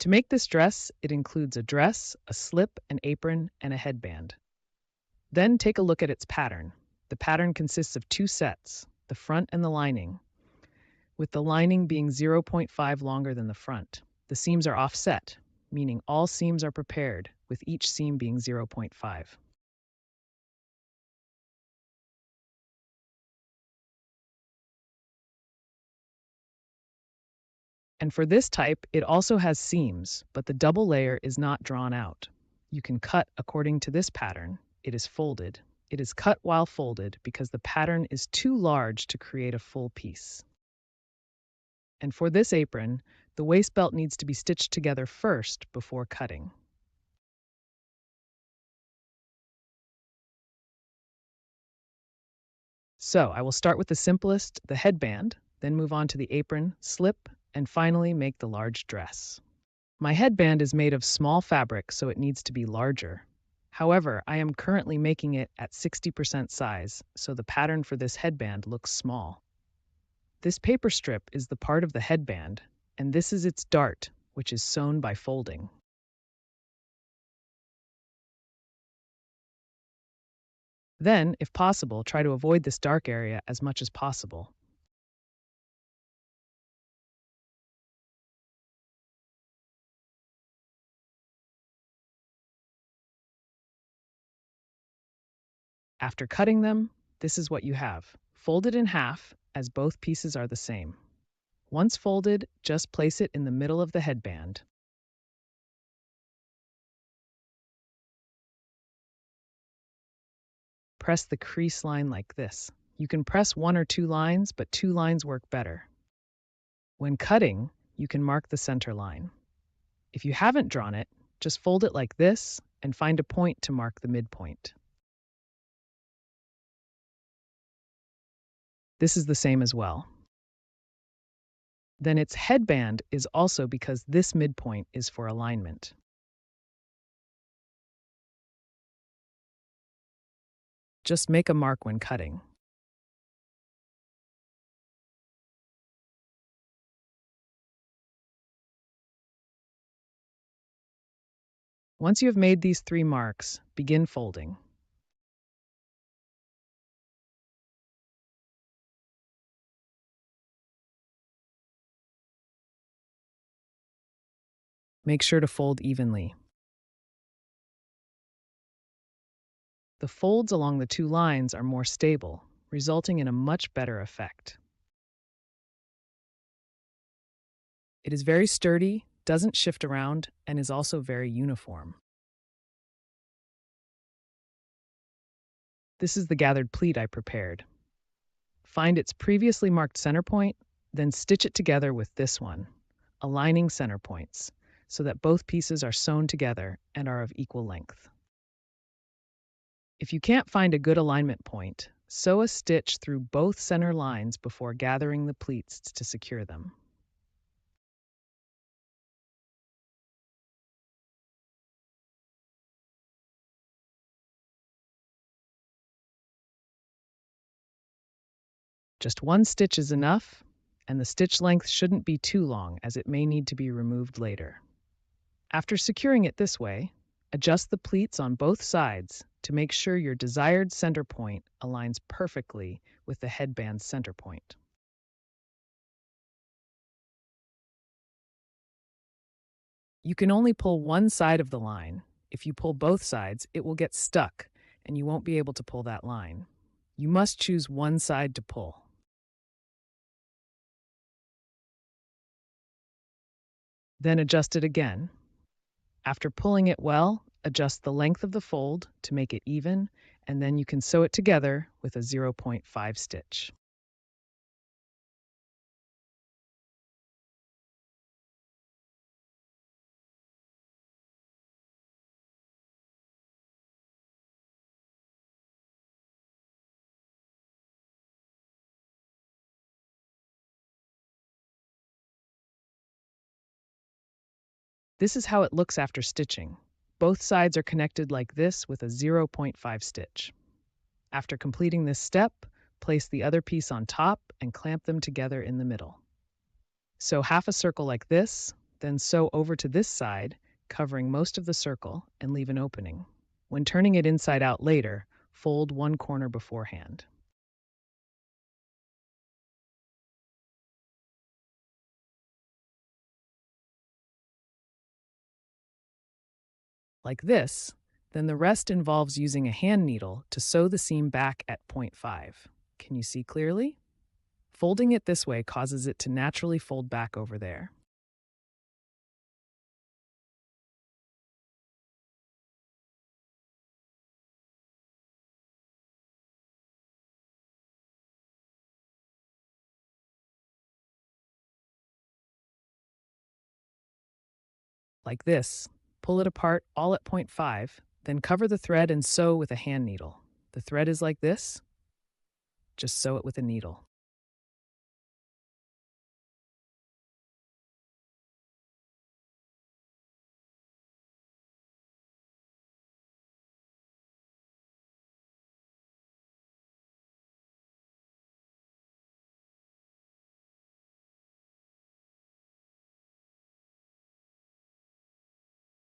To make this dress, it includes a dress, a slip, an apron, and a headband. Then take a look at its pattern. The pattern consists of two sets, the front and the lining, with the lining being 0.5 longer than the front. The seams are offset, meaning all seams are prepared, with each seam being 0.5. And for this type, it also has seams, but the double layer is not drawn out. You can cut according to this pattern. It is folded. It is cut while folded because the pattern is too large to create a full piece. And for this apron, the waist belt needs to be stitched together first before cutting. So I will start with the simplest, the headband, then move on to the apron, slip, and finally make the large dress. My headband is made of small fabric, so it needs to be larger. However, I am currently making it at 60% size, so the pattern for this headband looks small. This paper strip is the part of the headband, and this is its dart, which is sewn by folding. Then, if possible, try to avoid this dark area as much as possible. After cutting them, this is what you have. Fold it in half, as both pieces are the same. Once folded, just place it in the middle of the headband. Press the crease line like this. You can press 1 or 2 lines, but 2 lines work better. When cutting, you can mark the center line. If you haven't drawn it, just fold it like this and find a point to mark the midpoint. This is the same as well. Then its headband is also because this midpoint is for alignment. Just make a mark when cutting. Once you have made these 3 marks, begin folding. Make sure to fold evenly. The folds along the 2 lines are more stable, resulting in a much better effect. It is very sturdy, doesn't shift around, and is also very uniform. This is the gathered pleat I prepared. Find its previously marked center point, then stitch it together with this one, aligning center points, so that both pieces are sewn together and are of equal length. If you can't find a good alignment point, sew a stitch through both center lines before gathering the pleats to secure them. Just 1 stitch is enough, and the stitch length shouldn't be too long as it may need to be removed later. After securing it this way, adjust the pleats on both sides to make sure your desired center point aligns perfectly with the headband's center point. You can only pull one side of the line. If you pull both sides, it will get stuck, and you won't be able to pull that line. You must choose one side to pull. Then adjust it again. After pulling it well, adjust the length of the fold to make it even, and then you can sew it together with a 0.5 stitch. This is how it looks after stitching. Both sides are connected like this with a 0.5 stitch. After completing this step, place the other piece on top and clamp them together in the middle. Sew half a circle like this, Then sew over to this side, covering most of the circle, and leave an opening. When turning it inside out later, fold one corner beforehand. Like this, then the rest involves using a hand needle to sew the seam back at point 5. Can you see clearly? Folding it this way causes it to naturally fold back over there. Like this, pull it apart all at point 5, then cover the thread and sew with a hand needle. The thread is like this, just sew it with a needle.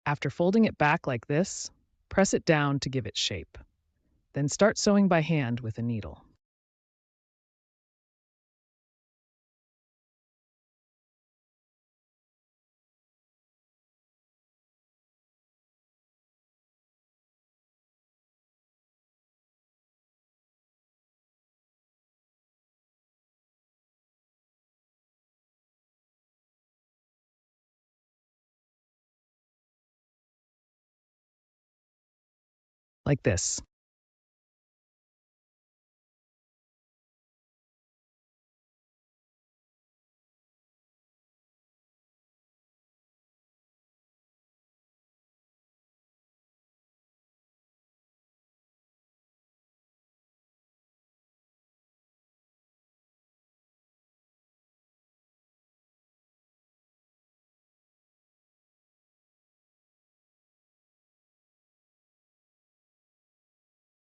After folding it back like this, press it down to give it shape. Then start sewing by hand with a needle. Like this.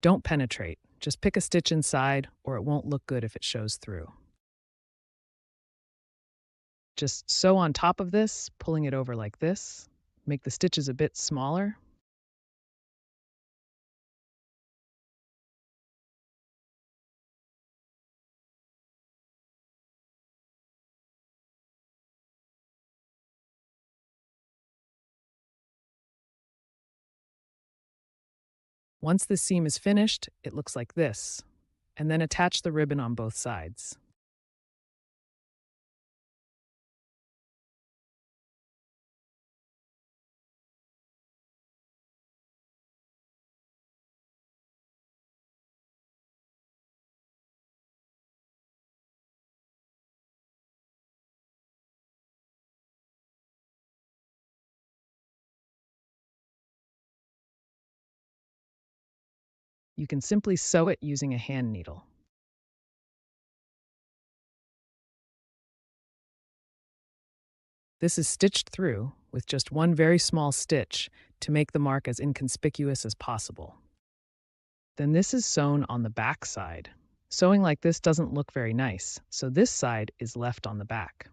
Don't penetrate. Just pick a stitch inside, or it won't look good if it shows through. Just sew on top of this, pulling it over like this. Make the stitches a bit smaller. Once this seam is finished, it looks like this, and then attach the ribbon on both sides. You can simply sew it using a hand needle. This is stitched through with just one very small stitch to make the mark as inconspicuous as possible. Then this is sewn on the back side. Sewing like this doesn't look very nice, so this side is left on the back.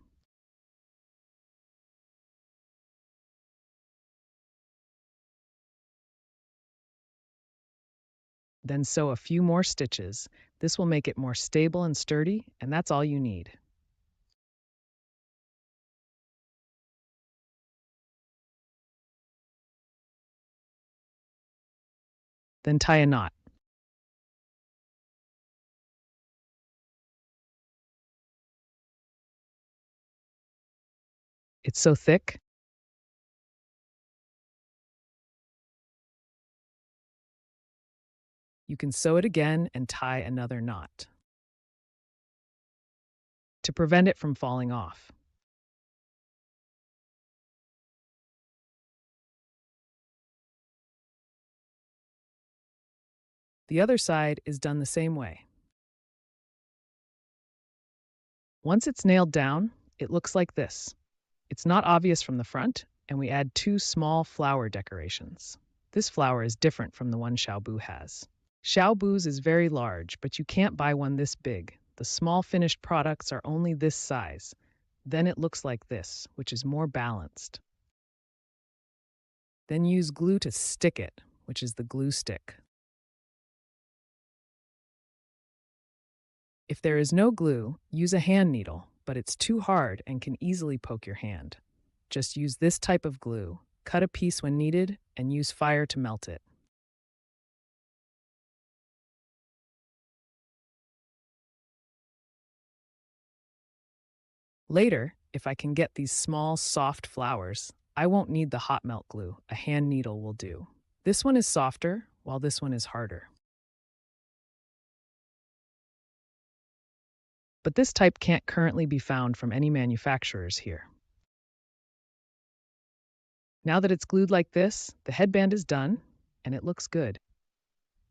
Then sew a few more stitches. This will make it more stable and sturdy, and that's all you need. Then tie a knot. It's so thick. You can sew it again and tie another knot to prevent it from falling off. The other side is done the same way. Once it's nailed down, it looks like this. It's not obvious from the front, and we add 2 small flower decorations. This flower is different from the one Xiaobu has. Xiaobu's is very large, but you can't buy one this big. The small finished products are only this size. Then it looks like this, which is more balanced. Then use glue to stick it, which is the glue stick. If there is no glue, use a hand needle, but it's too hard and can easily poke your hand. Just use this type of glue, cut a piece when needed, and use fire to melt it. Later, if I can get these small, soft flowers, I won't need the hot melt glue. A hand needle will do. This one is softer, while this one is harder. But this type can't currently be found from any manufacturers here. Now that it's glued like this, the headband is done, and it looks good.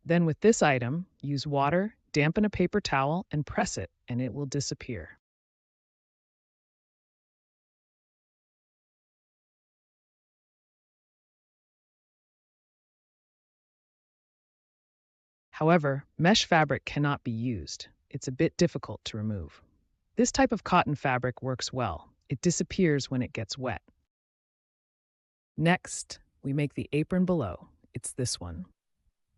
Then with this item, use water, dampen a paper towel, and press it, and it will disappear. However, mesh fabric cannot be used. It's a bit difficult to remove. This type of cotton fabric works well. It disappears when it gets wet. Next, we make the apron below. It's this one.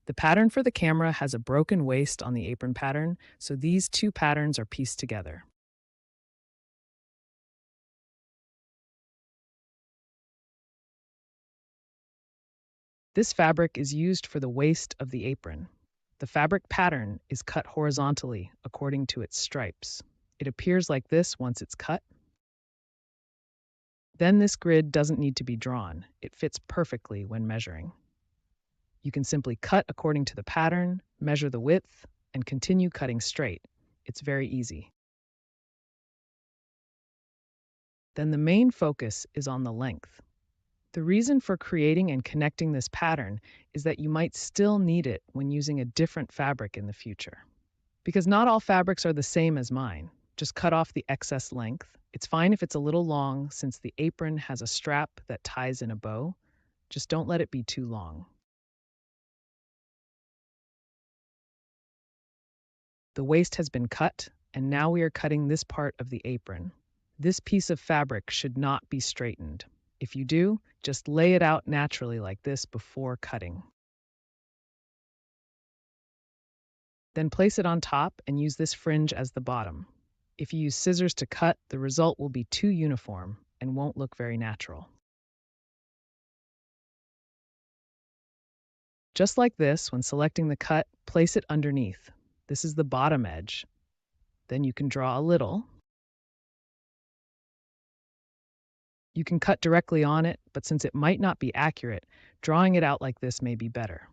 The pattern for the camera has a broken waist on the apron pattern, so these two patterns are pieced together. This fabric is used for the waist of the apron. The fabric pattern is cut horizontally according to its stripes. It appears like this once it's cut. Then this grid doesn't need to be drawn. It fits perfectly when measuring. You can simply cut according to the pattern, measure the width, and continue cutting straight. It's very easy. Then the main focus is on the length. The reason for creating and connecting this pattern is that you might still need it when using a different fabric in the future. Because not all fabrics are the same as mine. Just cut off the excess length. It's fine if it's a little long since the apron has a strap that ties in a bow. Just don't let it be too long. The waist has been cut, and now we are cutting this part of the apron. This piece of fabric should not be straightened. If you do, just lay it out naturally like this before cutting. Then place it on top and use this fringe as the bottom. If you use scissors to cut, the result will be too uniform and won't look very natural. Just like this, when selecting the cut, place it underneath. This is the bottom edge. Then you can draw a little. You can cut directly on it, but since it might not be accurate, drawing it out like this may be better.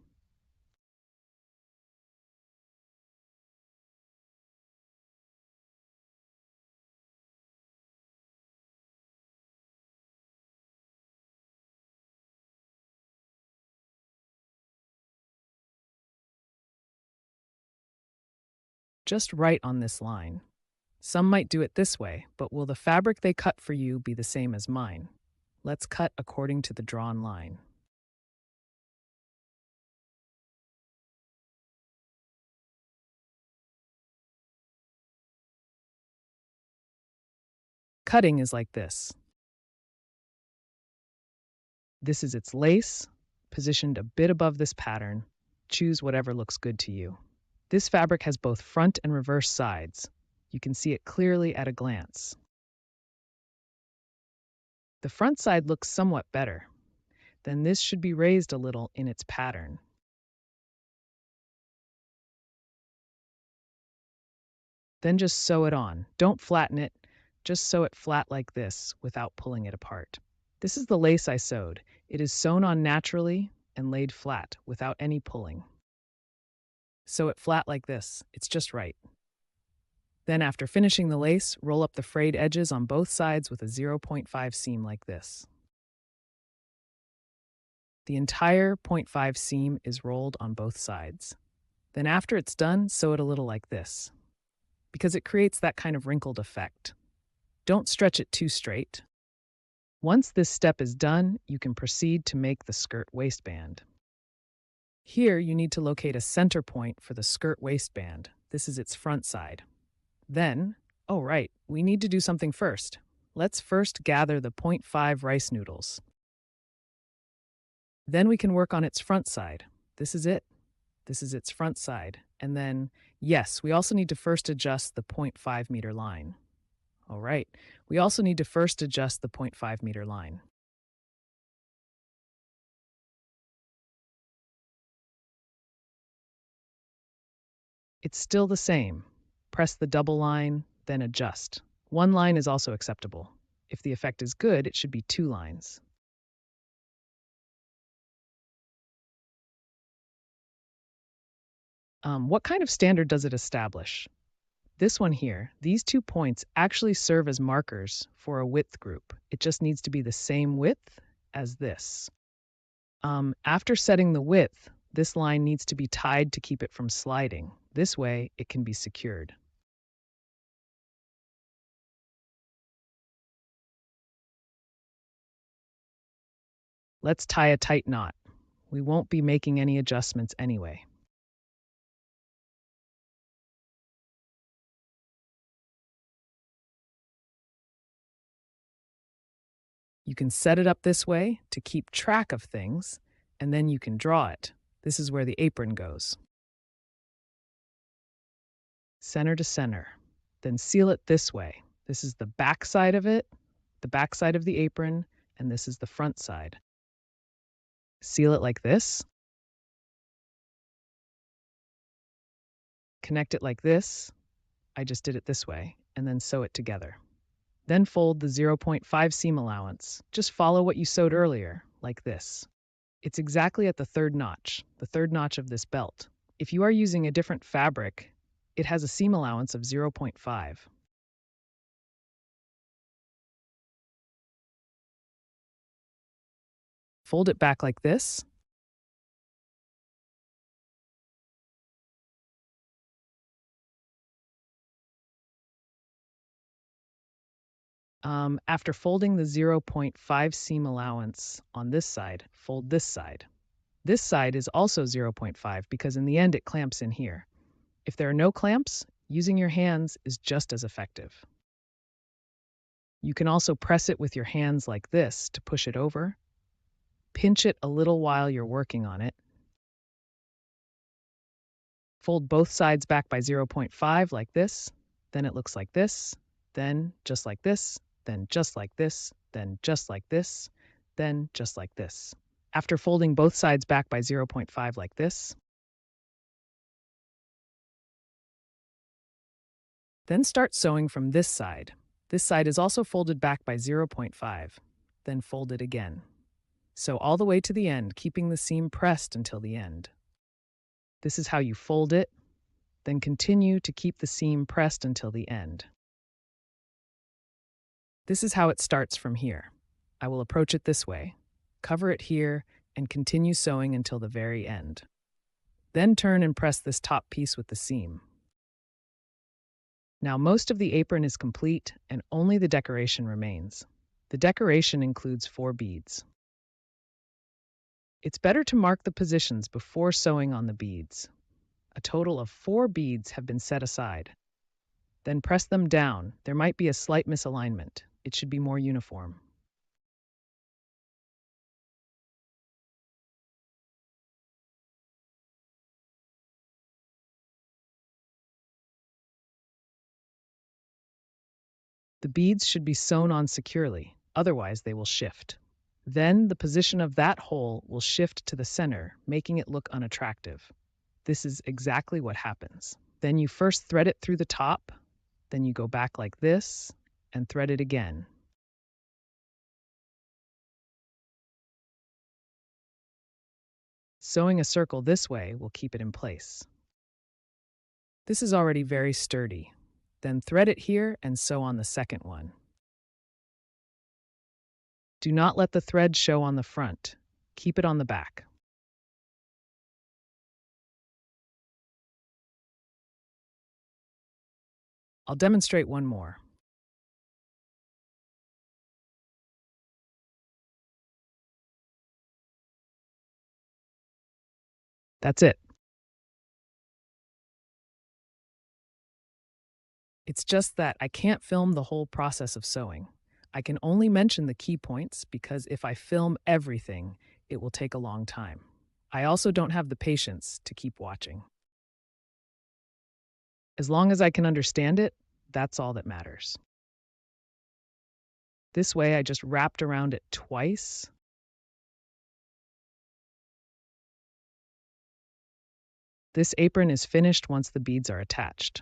Just right on this line. Some might do it this way, but will the fabric they cut for you be the same as mine? Let's cut according to the drawn line. Cutting is like this. This is its lace, positioned a bit above this pattern. Choose whatever looks good to you. This fabric has both front and reverse sides. You can see it clearly at a glance. The front side looks somewhat better. Then this should be raised a little in its pattern. Then just sew it on. Don't flatten it, just sew it flat like this without pulling it apart. This is the lace I sewed. It is sewn on naturally and laid flat without any pulling. Sew it flat like this. It's just right. Then after finishing the lace, roll up the frayed edges on both sides with a 0.5 seam like this. The entire 0.5 seam is rolled on both sides. Then after it's done, sew it a little like this, because it creates that kind of wrinkled effect. Don't stretch it too straight. Once this step is done, you can proceed to make the skirt waistband. Here you need to locate a center point for the skirt waistband. This is its front side. Then, oh right, we need to do something first. Let's first gather the .5 rice noodles. Then we can work on its front side. This is it. This is its front side. And then, yes, we also need to first adjust the .5 meter line. All right. We also need to first adjust the .5 meter line. It's still the same. Press the double line, then adjust. One line is also acceptable. If the effect is good, it should be 2 lines. What kind of standard does it establish? This one here, these 2 points actually serve as markers for a width group. It just needs to be the same width as this. After setting the width, this line needs to be tied to keep it from sliding. This way, it can be secured. Let's tie a tight knot. We won't be making any adjustments anyway. You can set it up this way to keep track of things, and then you can draw it. This is where the apron goes. Center to center. Then seal it this way. This is the back side of it, the back side of the apron, and this is the front side. Seal it like this. Connect it like this. I just did it this way, and then sew it together. Then fold the 0.5 seam allowance. Just follow what you sewed earlier, like this. It's exactly at the third notch of this belt. If you are using a different fabric, it has a seam allowance of 0.5. Fold it back like this. After folding the 0.5 seam allowance on this side, fold this side. This side is also 0.5 because in the end it clamps in here. If there are no clamps, using your hands is just as effective. You can also press it with your hands like this to push it over. Pinch it a little while you're working on it. Fold both sides back by 0.5 like this. Then it looks like this. Then just like this. Then just like this. Then just like this. Then just like this. After folding both sides back by 0.5 like this, then start sewing from this side. This side is also folded back by 0.5. Then fold it again. Sew all the way to the end, keeping the seam pressed until the end. This is how you fold it, then continue to keep the seam pressed until the end. This is how it starts from here. I will approach it this way. Cover it here and continue sewing until the very end. Then turn and press this top piece with the seam. Now most of the apron is complete and only the decoration remains. The decoration includes 4 beads. It's better to mark the positions before sewing on the beads. A total of 4 beads have been set aside. Then press them down. There might be a slight misalignment. It should be more uniform. The beads should be sewn on securely, otherwise they will shift. Then the position of that hole will shift to the center, making it look unattractive. This is exactly what happens. Then you first thread it through the top, then you go back like this and thread it again. Sewing a circle this way will keep it in place. This is already very sturdy. Then thread it here and sew on the second one. Do not let the thread show on the front. Keep it on the back. I'll demonstrate one more. That's it. It's just that I can't film the whole process of sewing. I can only mention the key points because if I film everything, it will take a long time. I also don't have the patience to keep watching. As long as I can understand it, that's all that matters. This way, I just wrapped around it twice. This apron is finished once the beads are attached.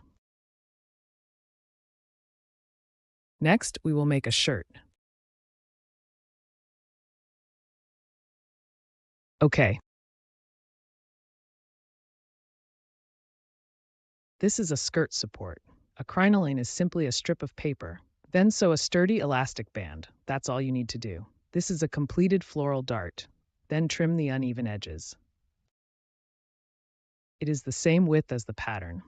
Next, we will make a shirt. Okay, this is a skirt support. A crinoline is simply a strip of paper. Then sew a sturdy elastic band. That's all you need to do. This is a completed floral dart. Then trim the uneven edges. It is the same width as the pattern.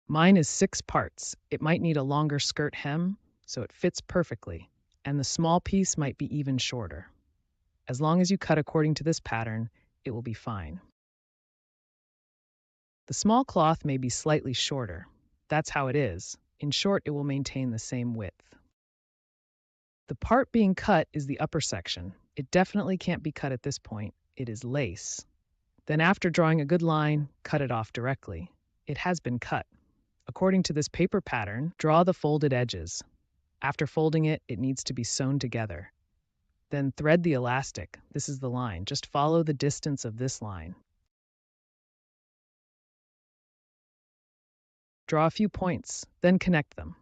Mine is 6 parts. It might need a longer skirt hem, so it fits perfectly. And the small piece might be even shorter. As long as you cut according to this pattern, it will be fine. The small cloth may be slightly shorter. That's how it is. In short, it will maintain the same width. The part being cut is the upper section. It definitely can't be cut at this point. It is lace. Then after drawing a good line, cut it off directly. It has been cut. According to this paper pattern, draw the folded edges. After folding it, it needs to be sewn together. Then thread the elastic. This is the line. Just follow the distance of this line. Draw a few points, then connect them.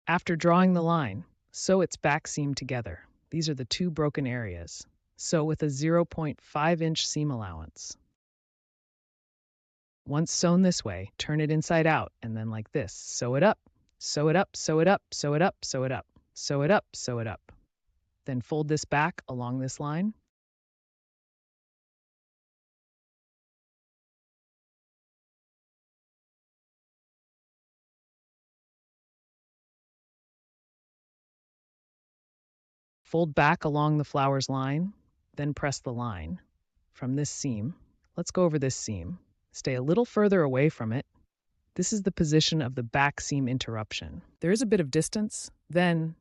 After drawing the line, sew its back seam together. These are the 2 broken areas. Sew with a 0.5-inch seam allowance. Once sewn this way, turn it inside out and then like this. Sew it up, sew it up, sew it up, sew it up, sew it up, sew it up, sew it up. Then fold this back along this line. Fold back along the flower's line, then press the line. From this seam, let's go over this seam. Stay a little further away from it. This is the position of the back seam interruption. There is a bit of distance. Then,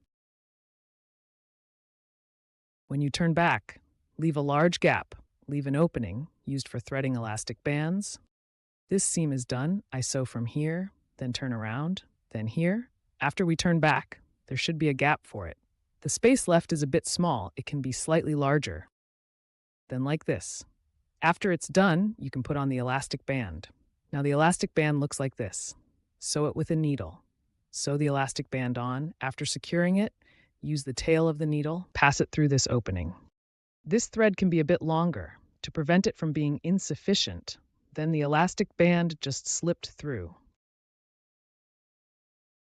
when you turn back, leave a large gap. Leave an opening used for threading elastic bands. This seam is done. I sew from here, then turn around, then here. After we turn back, there should be a gap for it. The space left is a bit small. It can be slightly larger. Then like this. After it's done, you can put on the elastic band. Now the elastic band looks like this. Sew it with a needle. Sew the elastic band on. After securing it, use the tail of the needle, pass it through this opening. This thread can be a bit longer. To prevent it from being insufficient, then the elastic band just slipped through.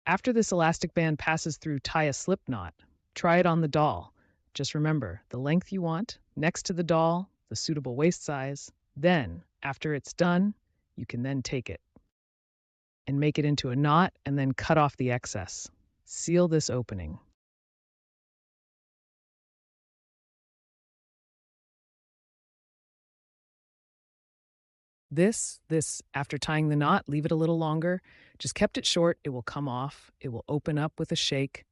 After this elastic band passes through, tie a slip knot. Try it on the doll. Just remember the length you want, next to the doll, the suitable waist size. Then, after it's done, you can then take it and make it into a knot and then cut off the excess. Seal this opening. This, after tying the knot, leave it a little longer. Just kept it short, it will come off, it will open up with a shake,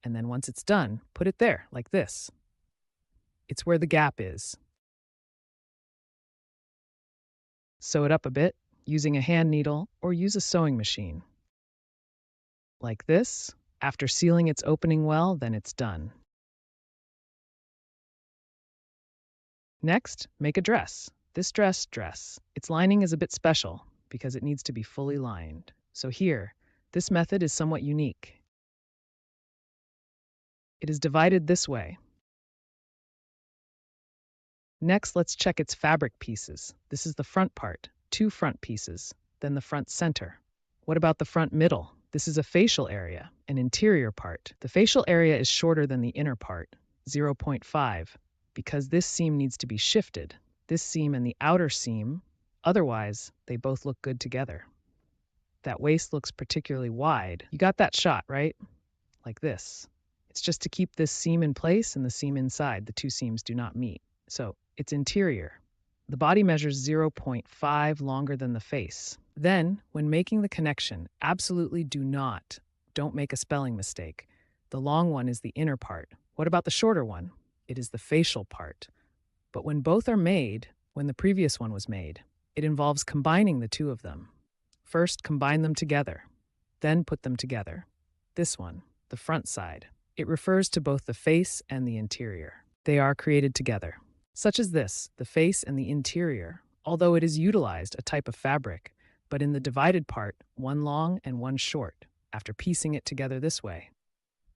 and then once it's done, put it there, like this. It's where the gap is. Sew it up a bit, using a hand needle or use a sewing machine. Like this. After sealing its opening well, then it's done. Next, make a dress. This dress, its lining is a bit special because it needs to be fully lined. So here, this method is somewhat unique. It is divided this way. Next, let's check its fabric pieces. This is the front part, 2 front pieces, then the front center. What about the front middle? This is a facial area, an interior part. The facial area is shorter than the inner part, 0.5, because this seam needs to be shifted. This seam and the outer seam, otherwise they both look good together. That waist looks particularly wide. You got that shot, right? Like this. It's just to keep this seam in place and the seam inside. The two seams do not meet. So it's interior. The body measures 0.5 longer than the face. Then, when making the connection, absolutely don't make a spelling mistake. The long one is the inner part. What about the shorter one? It is the facial part. But when both are made, when the previous one was made, it involves combining the two of them. First, combine them together. Then put them together. This one, the front side. It refers to both the face and the interior. They are created together. Such as this, the face and the interior, although it is utilized a type of fabric, but in the divided part, one long and one short, after piecing it together this way.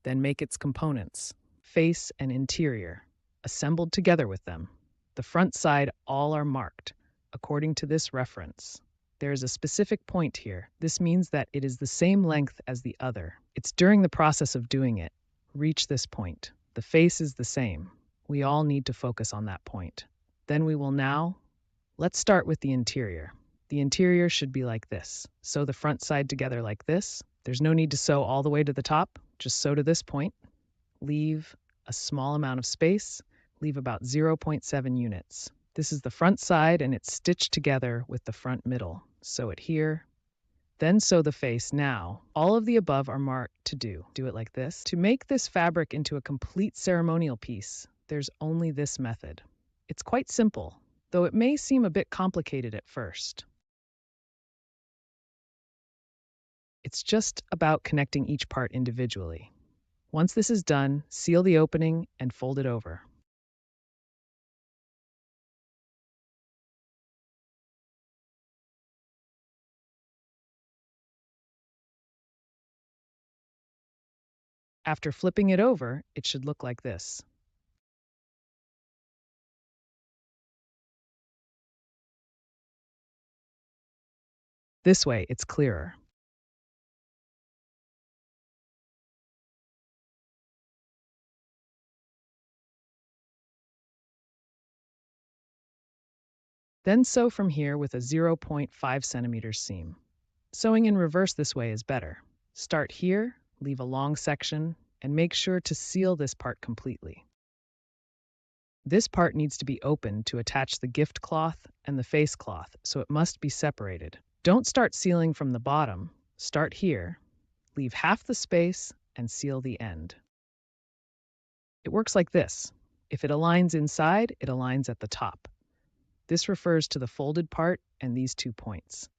Then make its components, face and interior, assembled together with them. The front side all are marked, according to this reference. There is a specific point here. This means that it is the same length as the other. It's during the process of doing it. Reach this point. The face is the same. We all need to focus on that point. Then let's start with the interior. The interior should be like this. Sew the front side together like this. There's no need to sew all the way to the top. Just sew to this point. Leave a small amount of space. Leave about 0.7 units. This is the front side and it's stitched together with the front middle. Sew it here. Then sew the face. Now, all of the above are marked to do. Do it like this. To make this fabric into a complete ceremonial piece, there's only this method. It's quite simple, though it may seem a bit complicated at first. It's just about connecting each part individually. Once this is done, seal the opening and fold it over. After flipping it over, it should look like this. This way, it's clearer. Then sew from here with a 0.5 centimeters seam. Sewing in reverse this way is better. Start here, leave a long section, and make sure to seal this part completely. This part needs to be opened to attach the gift cloth and the face cloth, so it must be separated. Don't start sealing from the bottom. Start here, leave half the space, and seal the end. It works like this. If it aligns inside, it aligns at the top. This refers to the folded part and these 2 points.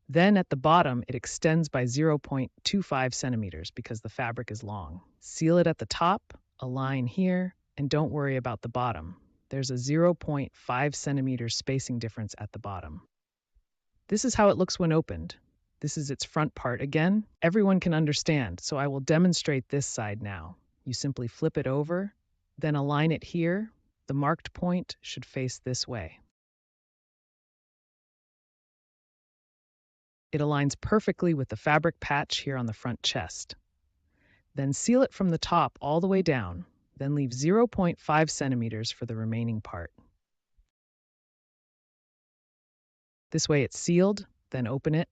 Then at the bottom, it extends by 0.25 centimeters because the fabric is long. Seal it at the top, align here, and don't worry about the bottom. There's a 0.5 centimeters spacing difference at the bottom. This is how it looks when opened. This is its front part again. Everyone can understand, so I will demonstrate this side now. You simply flip it over, then align it here. The marked point should face this way. It aligns perfectly with the fabric patch here on the front chest. Then seal it from the top all the way down, then leave 0.5 centimeters for the remaining part. This way it's sealed, then open it.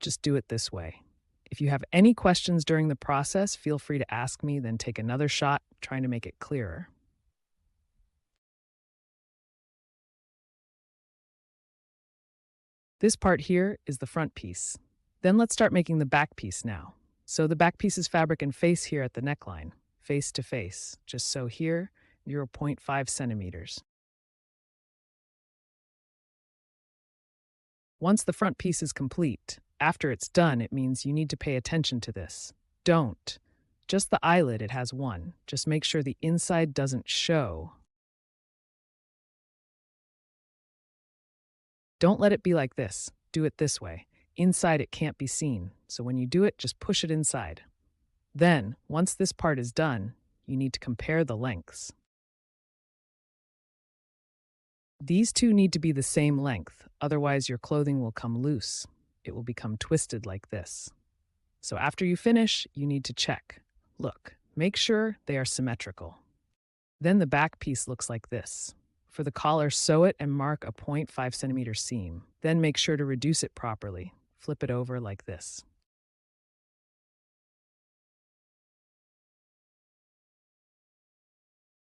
Just do it this way. If you have any questions during the process, feel free to ask me, then take another shot trying to make it clearer. This part here is the front piece. Then let's start making the back piece now. Sew the back piece's fabric and face here at the neckline, face to face. Just sew here, 0.5 centimeters. Once the front piece is complete, after it's done, it means you need to pay attention to this. Don't. Just the eyelid, it has one. Just make sure the inside doesn't show. Don't let it be like this. Do it this way. Inside it can't be seen, so when you do it, just push it inside. Then, once this part is done, you need to compare the lengths. These two need to be the same length, otherwise your clothing will come loose. It will become twisted like this. So after you finish, you need to check. Look, make sure they are symmetrical. Then the back piece looks like this. For the collar, sew it and mark a 0.5 centimeter seam. Then make sure to reduce it properly. Flip it over like this.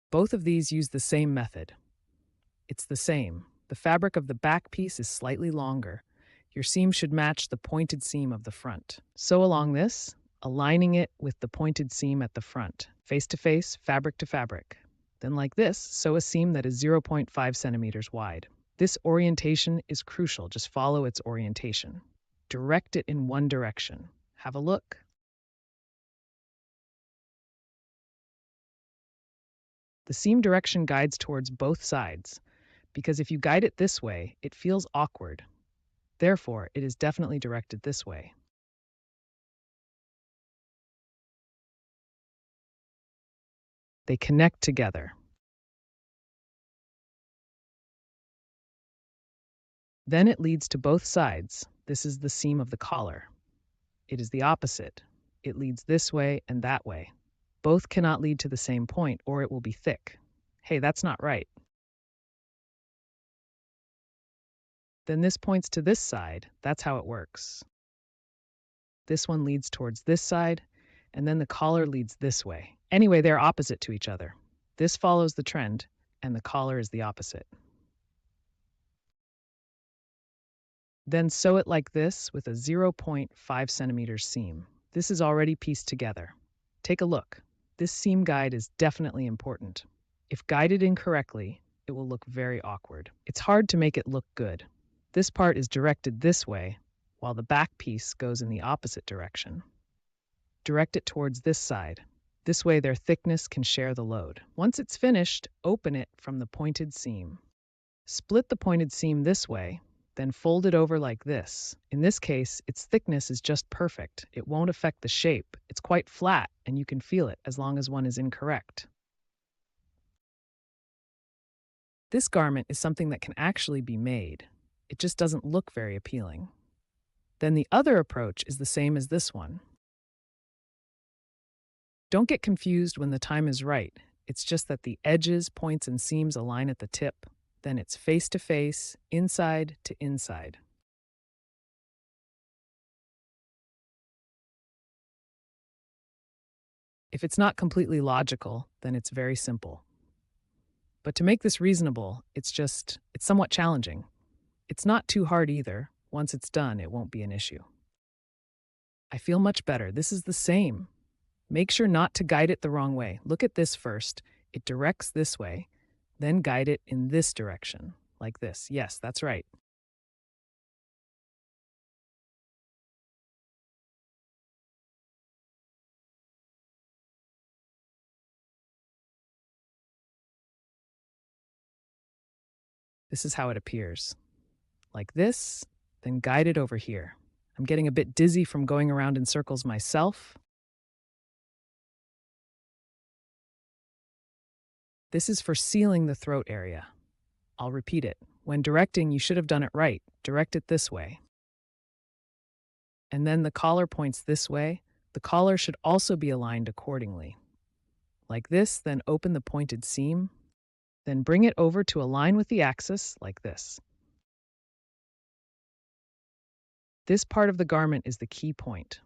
Both of these use the same method. It's the same. The fabric of the back piece is slightly longer. Your seam should match the pointed seam of the front. Sew along this, aligning it with the pointed seam at the front, face to face, fabric to fabric. Then like this, sew a seam that is 0.5 centimeters wide. This orientation is crucial. Just follow its orientation. Direct it in one direction. Have a look. The seam direction guides towards both sides, because if you guide it this way, it feels awkward. Therefore, it is definitely directed this way. They connect together. Then it leads to both sides. This is the seam of the collar. It is the opposite. It leads this way and that way. Both cannot lead to the same point, or it will be thick. Hey, that's not right. Then this points to this side. That's how it works. This one leads towards this side, and then the collar leads this way. Anyway, they're opposite to each other. This follows the trend, and the collar is the opposite. Then sew it like this with a 0.5 centimeters seam. This is already pieced together. Take a look. This seam guide is definitely important. If guided incorrectly, it will look very awkward. It's hard to make it look good. This part is directed this way, while the back piece goes in the opposite direction. Direct it towards this side. This way their thickness can share the load. Once it's finished, open it from the pointed seam. Split the pointed seam this way, then fold it over like this. In this case, its thickness is just perfect. It won't affect the shape. It's quite flat, and you can feel it as long as one is incorrect. This garment is something that can actually be made. It just doesn't look very appealing. Then the other approach is the same as this one. Don't get confused when the time is right. It's just that the edges, points, and seams align at the tip. Then it's face to face, inside to inside. If it's not completely logical, then it's very simple. But to make this reasonable, it's somewhat challenging. It's not too hard either. Once it's done, it won't be an issue. I feel much better. This is the same. Make sure not to guide it the wrong way. Look at this first. It directs this way, then guide it in this direction, like this. Yes, that's right. This is how it appears. Like this, then guide it over here. I'm getting a bit dizzy from going around in circles myself. This is for sealing the throat area. I'll repeat it. When directing, you should have done it right. Direct it this way. And then the collar points this way. The collar should also be aligned accordingly. Like this, then open the pointed seam. Then bring it over to align with the axis, like this. This part of the garment is the key point.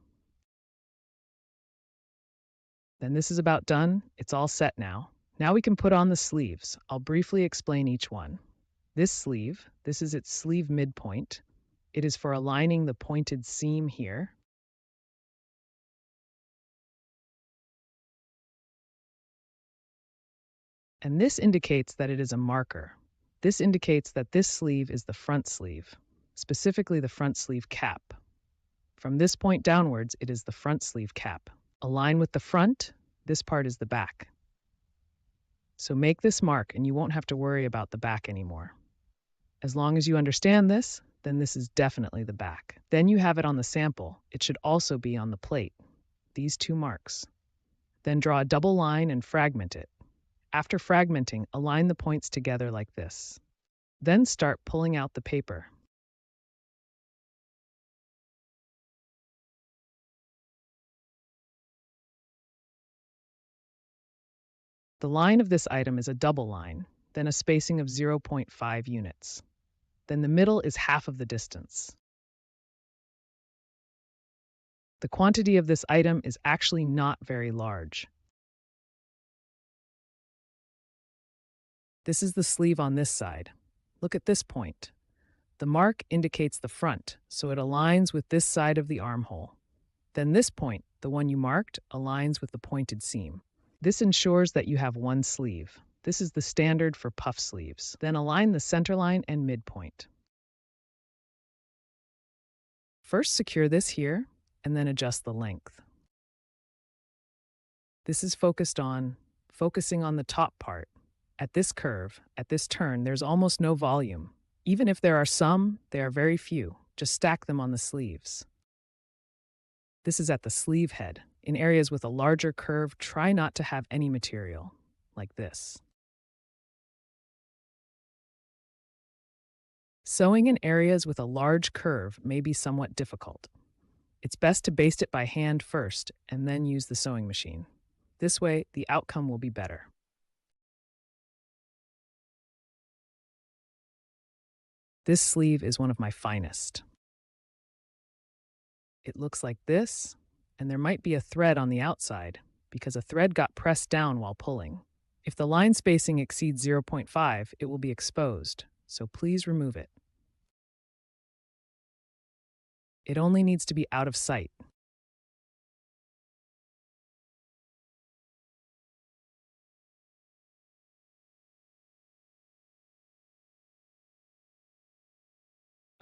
Then this is about done. It's all set now. Now we can put on the sleeves. I'll briefly explain each one. This sleeve, this is its sleeve midpoint. It is for aligning the pointed seam here. And this indicates that it is a marker. This indicates that this sleeve is the front sleeve, specifically the front sleeve cap. From this point downwards, it is the front sleeve cap. Align with the front, this part is the back. So make this mark and you won't have to worry about the back anymore. As long as you understand this, then this is definitely the back. Then you have it on the sample. It should also be on the plate. These two marks. Then draw a double line and fragment it. After fragmenting, align the points together like this. Then start pulling out the paper. The line of this item is a double line. then a spacing of 0.5 units. Then the middle is half of the distance. The quantity of this item is actually not very large. This is the sleeve on this side. Look at this point. The mark indicates the front, so it aligns with this side of the armhole. Then this point, the one you marked, aligns with the pointed seam. This ensures that you have one sleeve. This is the standard for puff sleeves. Then align the centerline and midpoint. First secure this here, and then adjust the length. This is focusing on the top part. At this curve, at this turn, there's almost no volume. Even if there are some, they are very few. Just stack them on the sleeves. This is at the sleeve head. In areas with a larger curve, try not to have any material, like this. Sewing in areas with a large curve may be somewhat difficult. It's best to baste it by hand first and then use the sewing machine. This way, the outcome will be better. This sleeve is one of my finest. It looks like this, and there might be a thread on the outside because a thread got pressed down while pulling. If the line spacing exceeds 0.5, it will be exposed, so please remove it. It only needs to be out of sight.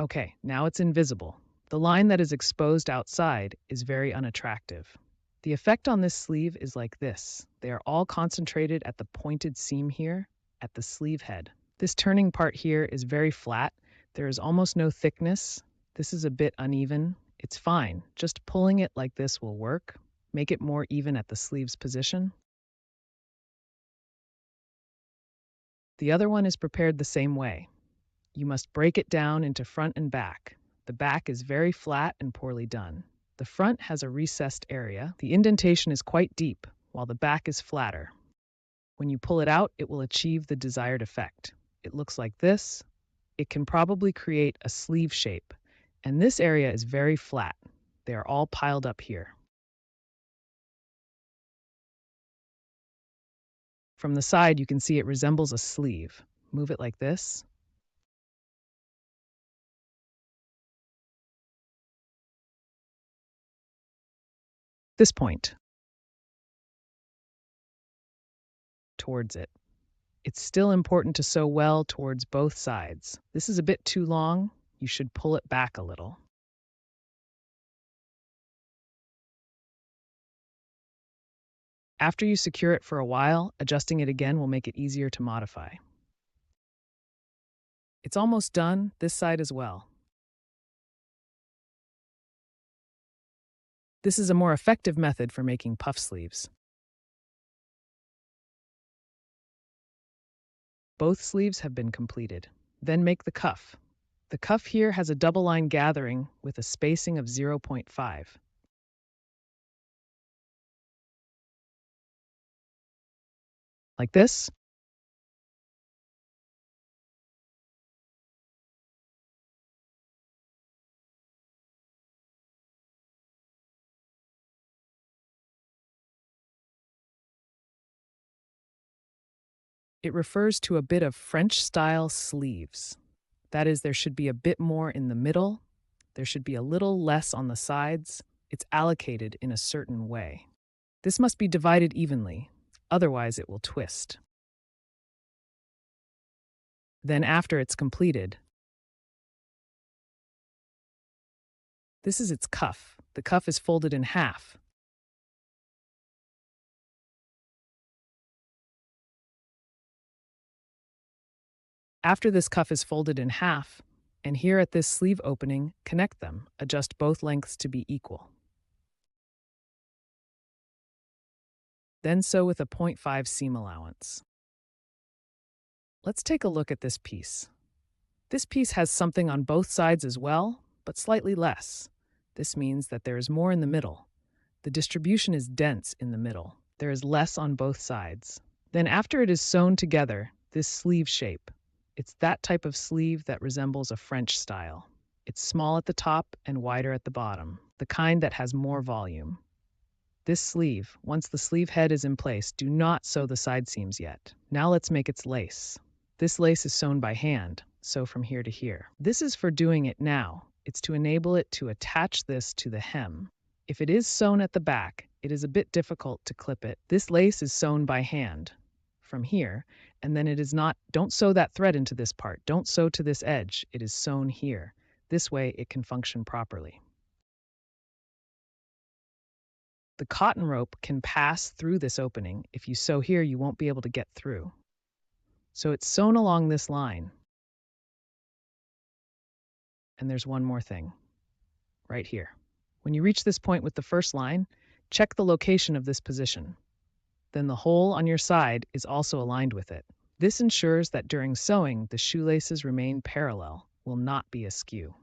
Okay, now it's invisible. The line that is exposed outside is very unattractive. The effect on this sleeve is like this. They are all concentrated at the pointed seam here, at the sleeve head. This turning part here is very flat. There is almost no thickness. This is a bit uneven. It's fine. Just pulling it like this will work. Make it more even at the sleeve's position. The other one is prepared the same way. You must break it down into front and back. The back is very flat and poorly done. The front has a recessed area. The indentation is quite deep, while the back is flatter. When you pull it out, it will achieve the desired effect. It looks like this. It can probably create a sleeve shape, and this area is very flat. They are all piled up here. From the side, you can see it resembles a sleeve. Move it like this. This point. Towards it. It's still important to sew well towards both sides. This is a bit too long. You should pull it back a little. After you secure it for a while, adjusting it again will make it easier to modify. It's almost done, this side as well. This is a more effective method for making puff sleeves. Both sleeves have been completed. Then make the cuff. The cuff here has a double line gathering with a spacing of 0.5. Like this. It refers to a bit of French-style sleeves. That is, there should be a bit more in the middle, there should be a little less on the sides. It's allocated in a certain way. This must be divided evenly, otherwise it will twist. Then after it's completed, this is its cuff. The cuff is folded in half. After this cuff is folded in half, and here at this sleeve opening, connect them. Adjust both lengths to be equal. Then sew with a 0.5 seam allowance. Let's take a look at this piece. This piece has something on both sides as well, but slightly less. This means that there is more in the middle. The distribution is dense in the middle. There is less on both sides. Then after it is sewn together, this sleeve shape. It's that type of sleeve that resembles a French style. It's small at the top and wider at the bottom, the kind that has more volume. This sleeve, once the sleeve head is in place, do not sew the side seams yet. Now let's make its lace. This lace is sewn by hand, sew from here to here. This is for doing it now. It's to enable it to attach this to the hem. If it is sewn at the back, it is a bit difficult to clip it. This lace is sewn by hand from here, and then it is not, don't sew that thread into this part. Don't sew to this edge. It is sewn here. This way it can function properly. The cotton rope can pass through this opening. If you sew here, you won't be able to get through. So it's sewn along this line. And there's one more thing, right here. When you reach this point with the first line, check the location of this position. Then the hole on your side is also aligned with it. This ensures that during sewing, the shoelaces remain parallel, will not be askew.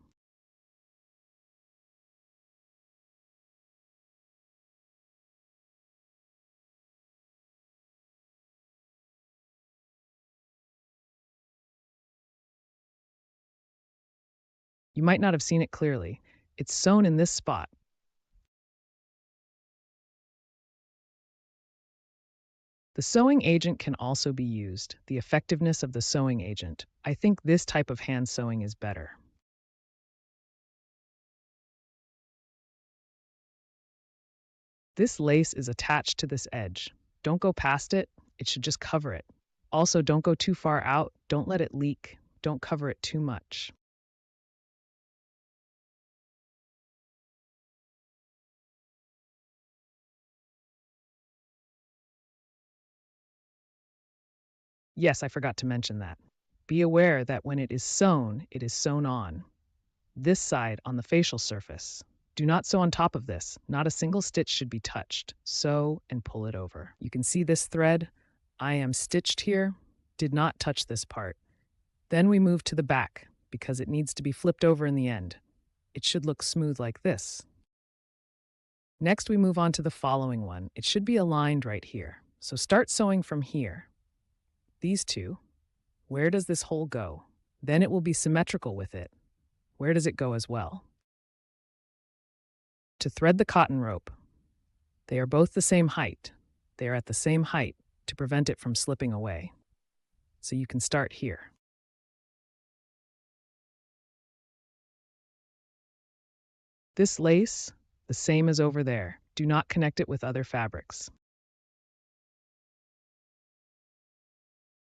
You might not have seen it clearly. It's sewn in this spot. The sewing agent can also be used. The effectiveness of the sewing agent. I think this type of hand sewing is better. This lace is attached to this edge. Don't go past it. It should just cover it. Also, don't go too far out. Don't let it leak. Don't cover it too much. Yes, I forgot to mention that. Be aware that when it is sewn on this side on the facial surface. Do not sew on top of this. Not a single stitch should be touched. Sew and pull it over. You can see this thread. I am stitched here. Did not touch this part. Then we move to the back because it needs to be flipped over in the end. It should look smooth like this. Next, we move on to the following one. It should be aligned right here. So start sewing from here. These two. Where does this hole go? Then it will be symmetrical with it. Where does it go as well? To thread the cotton rope. They are both the same height. They are at the same height to prevent it from slipping away. So you can start here. This lace, the same as over there. Do not connect it with other fabrics.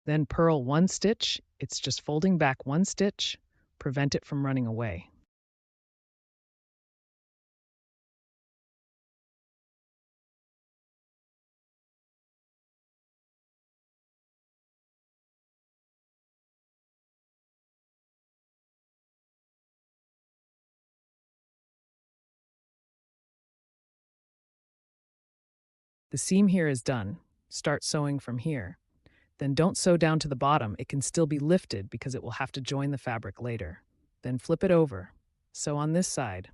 Then purl one stitch. It's just folding back one stitch. Prevent it from running away. The seam here is done. Start sewing from here. Then don't sew down to the bottom. It can still be lifted because it will have to join the fabric later. Then flip it over. Sew on this side.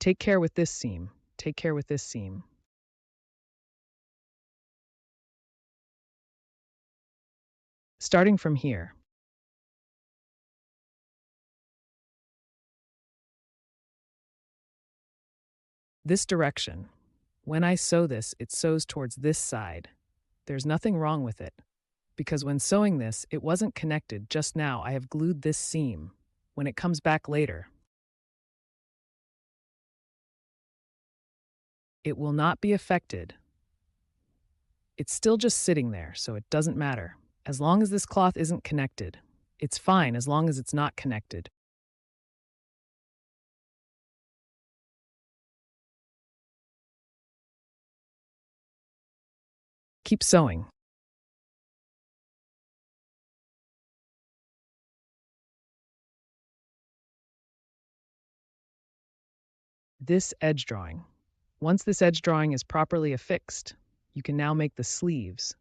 Take care with this seam. Take care with this seam. Starting from here. This direction. When I sew this, it sews towards this side. There's nothing wrong with it, because when sewing this, it wasn't connected. Just now, I have glued this seam. When it comes back later, it will not be affected. It's still just sitting there, so it doesn't matter. As long as this cloth isn't connected, it's fine as long as it's not connected. Keep sewing. This edge drawing. Once this edge drawing is properly affixed, you can now make the sleeves.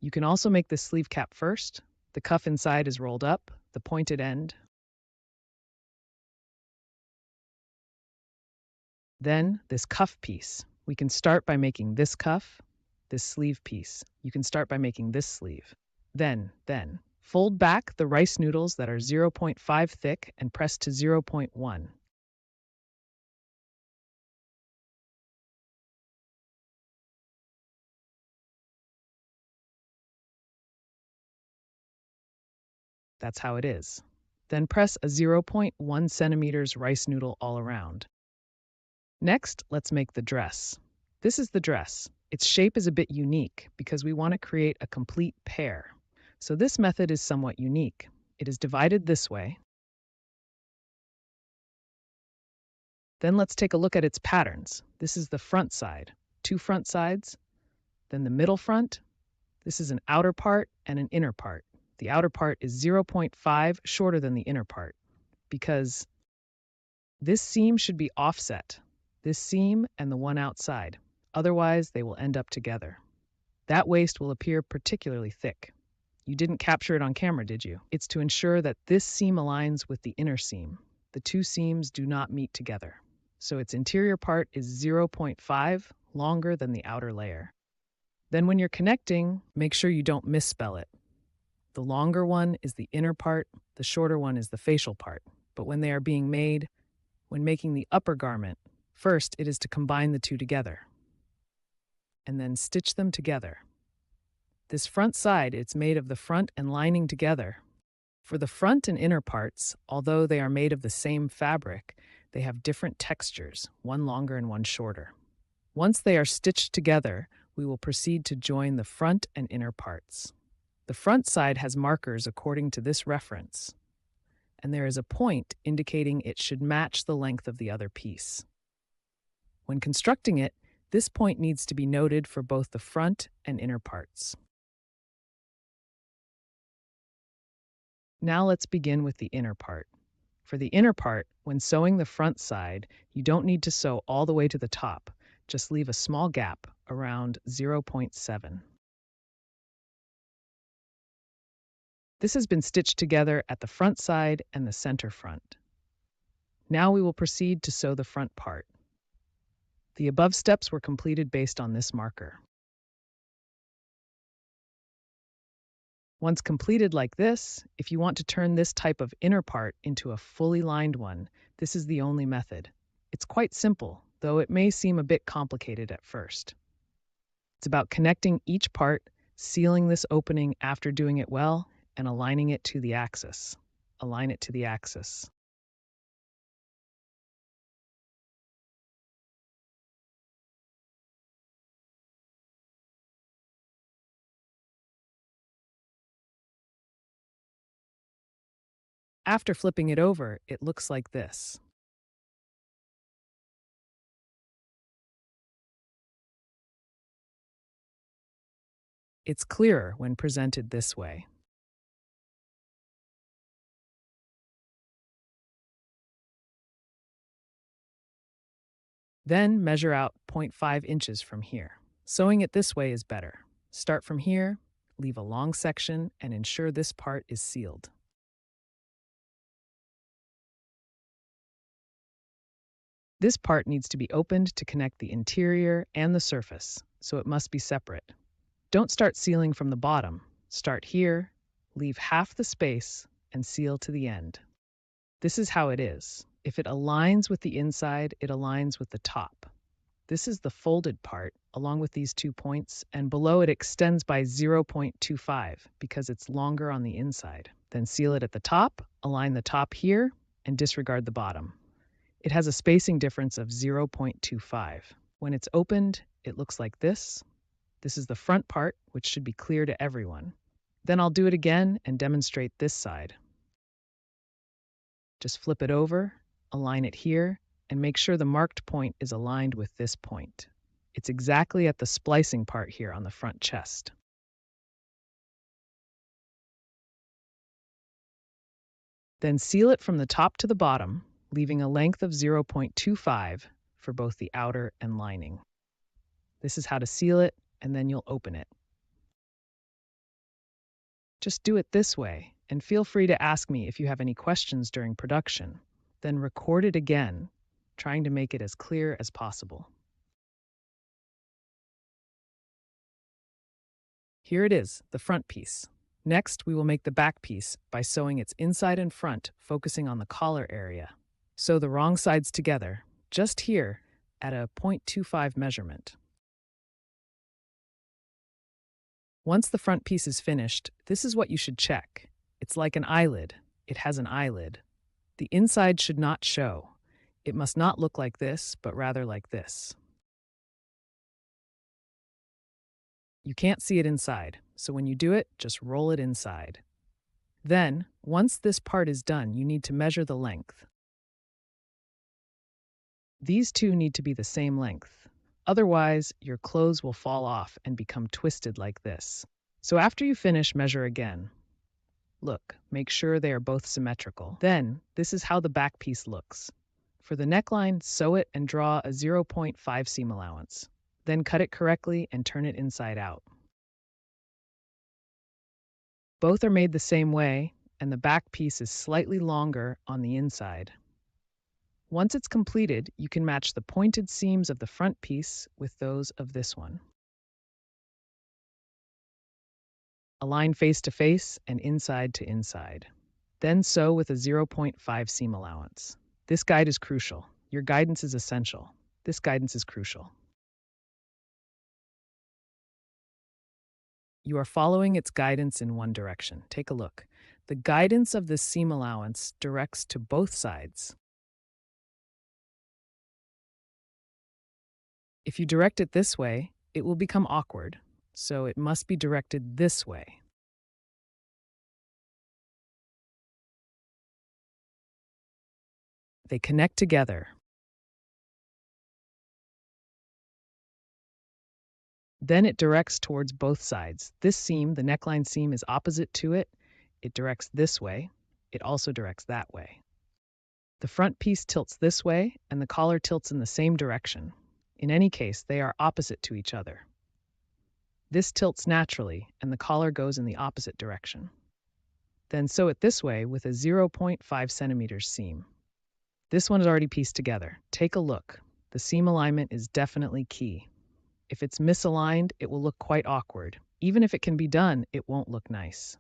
You can also make the sleeve cap first. The cuff inside is rolled up, the pointed end. Then this cuff piece. We can start by making this cuff, this sleeve piece. You can start by making this sleeve. Then, fold back the rice noodles that are 0.5 thick and press to 0.1. That's how it is. Then press a 0.1 centimeters rice noodle all around. Next, let's make the dress. This is the dress. Its shape is a bit unique because we want to create a complete pear. So this method is somewhat unique. It is divided this way. Then let's take a look at its patterns. This is the front side, 2 front sides, then the middle front. This is an outer part and an inner part. The outer part is 0.5 shorter than the inner part because this seam should be offset, this seam and the one outside. Otherwise, they will end up together. That waist will appear particularly thick. You didn't capture it on camera, did you? It's to ensure that this seam aligns with the inner seam. The two seams do not meet together. So its interior part is 0.5 longer than the outer layer. Then when you're connecting, make sure you don't misspell it. The longer one is the inner part, the shorter one is the facial part. But when they are being made, when making the upper garment, first it is to combine the two together and then stitch them together. This front side, it's made of the front and lining together. For the front and inner parts, although they are made of the same fabric, they have different textures, one longer and one shorter. Once they are stitched together, we will proceed to join the front and inner parts. The front side has markers according to this reference, and there is a point indicating it should match the length of the other piece. When constructing it, this point needs to be noted for both the front and inner parts. Now let's begin with the inner part. For the inner part, when sewing the front side, you don't need to sew all the way to the top. Just leave a small gap around 0.7. This has been stitched together at the front side and the center front. Now we will proceed to sew the front part. The above steps were completed based on this marker. Once completed like this, if you want to turn this type of inner part into a fully lined one, this is the only method. It's quite simple, though it may seem a bit complicated at first. It's about connecting each part, sealing this opening after doing it well, and aligning it to the axis. Align it to the axis. After flipping it over, it looks like this. It's clearer when presented this way. Then measure out 0.5 inches from here. Sewing it this way is better. Start from here, leave a long section, and ensure this part is sealed. This part needs to be opened to connect the interior and the surface, so it must be separate. Don't start sealing from the bottom. Start here, leave half the space, and seal to the end. This is how it is. If it aligns with the inside, it aligns with the top. This is the folded part, along with these 2 points, and below it extends by 0.25 because it's longer on the inside. Then seal it at the top, align the top here, and disregard the bottom. It has a spacing difference of 0.25. When it's opened, it looks like this. This is the front part, which should be clear to everyone. Then I'll do it again and demonstrate this side. Just flip it over, align it here, and make sure the marked point is aligned with this point. It's exactly at the splicing part here on the front chest. Then seal it from the top to the bottom, leaving a length of 0.25 for both the outer and lining. This is how to seal it, and then you'll open it. Just do it this way, and feel free to ask me if you have any questions during production. Then record it again. trying to make it as clear as possible. Here it is, the front piece. Next, we will make the back piece by sewing its inside and front, focusing on the collar area. Sew the wrong sides together, just here, at a 0.25 measurement. Once the front piece is finished, this is what you should check. It's like an eyelid. It has an eyelid. The inside should not show. It must not look like this, but rather like this. You can't see it inside, so when you do it, just roll it inside. Then, once this part is done, you need to measure the length. These two need to be the same length. Otherwise, your clothes will fall off and become twisted like this. So after you finish, measure again. Look, make sure they are both symmetrical. Then, this is how the back piece looks. For the neckline, sew it and draw a 0.5 seam allowance. Then cut it correctly and turn it inside out. Both are made the same way, and the back piece is slightly longer on the inside. Once it's completed, you can match the pointed seams of the front piece with those of this one. Align face to face and inside to inside. Then sew with a 0.5 seam allowance. This guide is crucial. Your guidance is essential. This guidance is crucial. You are following its guidance in one direction. Take a look. The guidance of this seam allowance directs to both sides. If you direct it this way, it will become awkward, so it must be directed this way. They connect together. Then it directs towards both sides. This seam, the neckline seam, is opposite to it. It directs this way. It also directs that way. The front piece tilts this way, and the collar tilts in the same direction. In any case, they are opposite to each other. This tilts naturally, and the collar goes in the opposite direction. Then sew it this way with a 0.5 centimeters seam. This one is already pieced together. Take a look. The seam alignment is definitely key. If it's misaligned, it will look quite awkward. Even if it can be done, it won't look nice.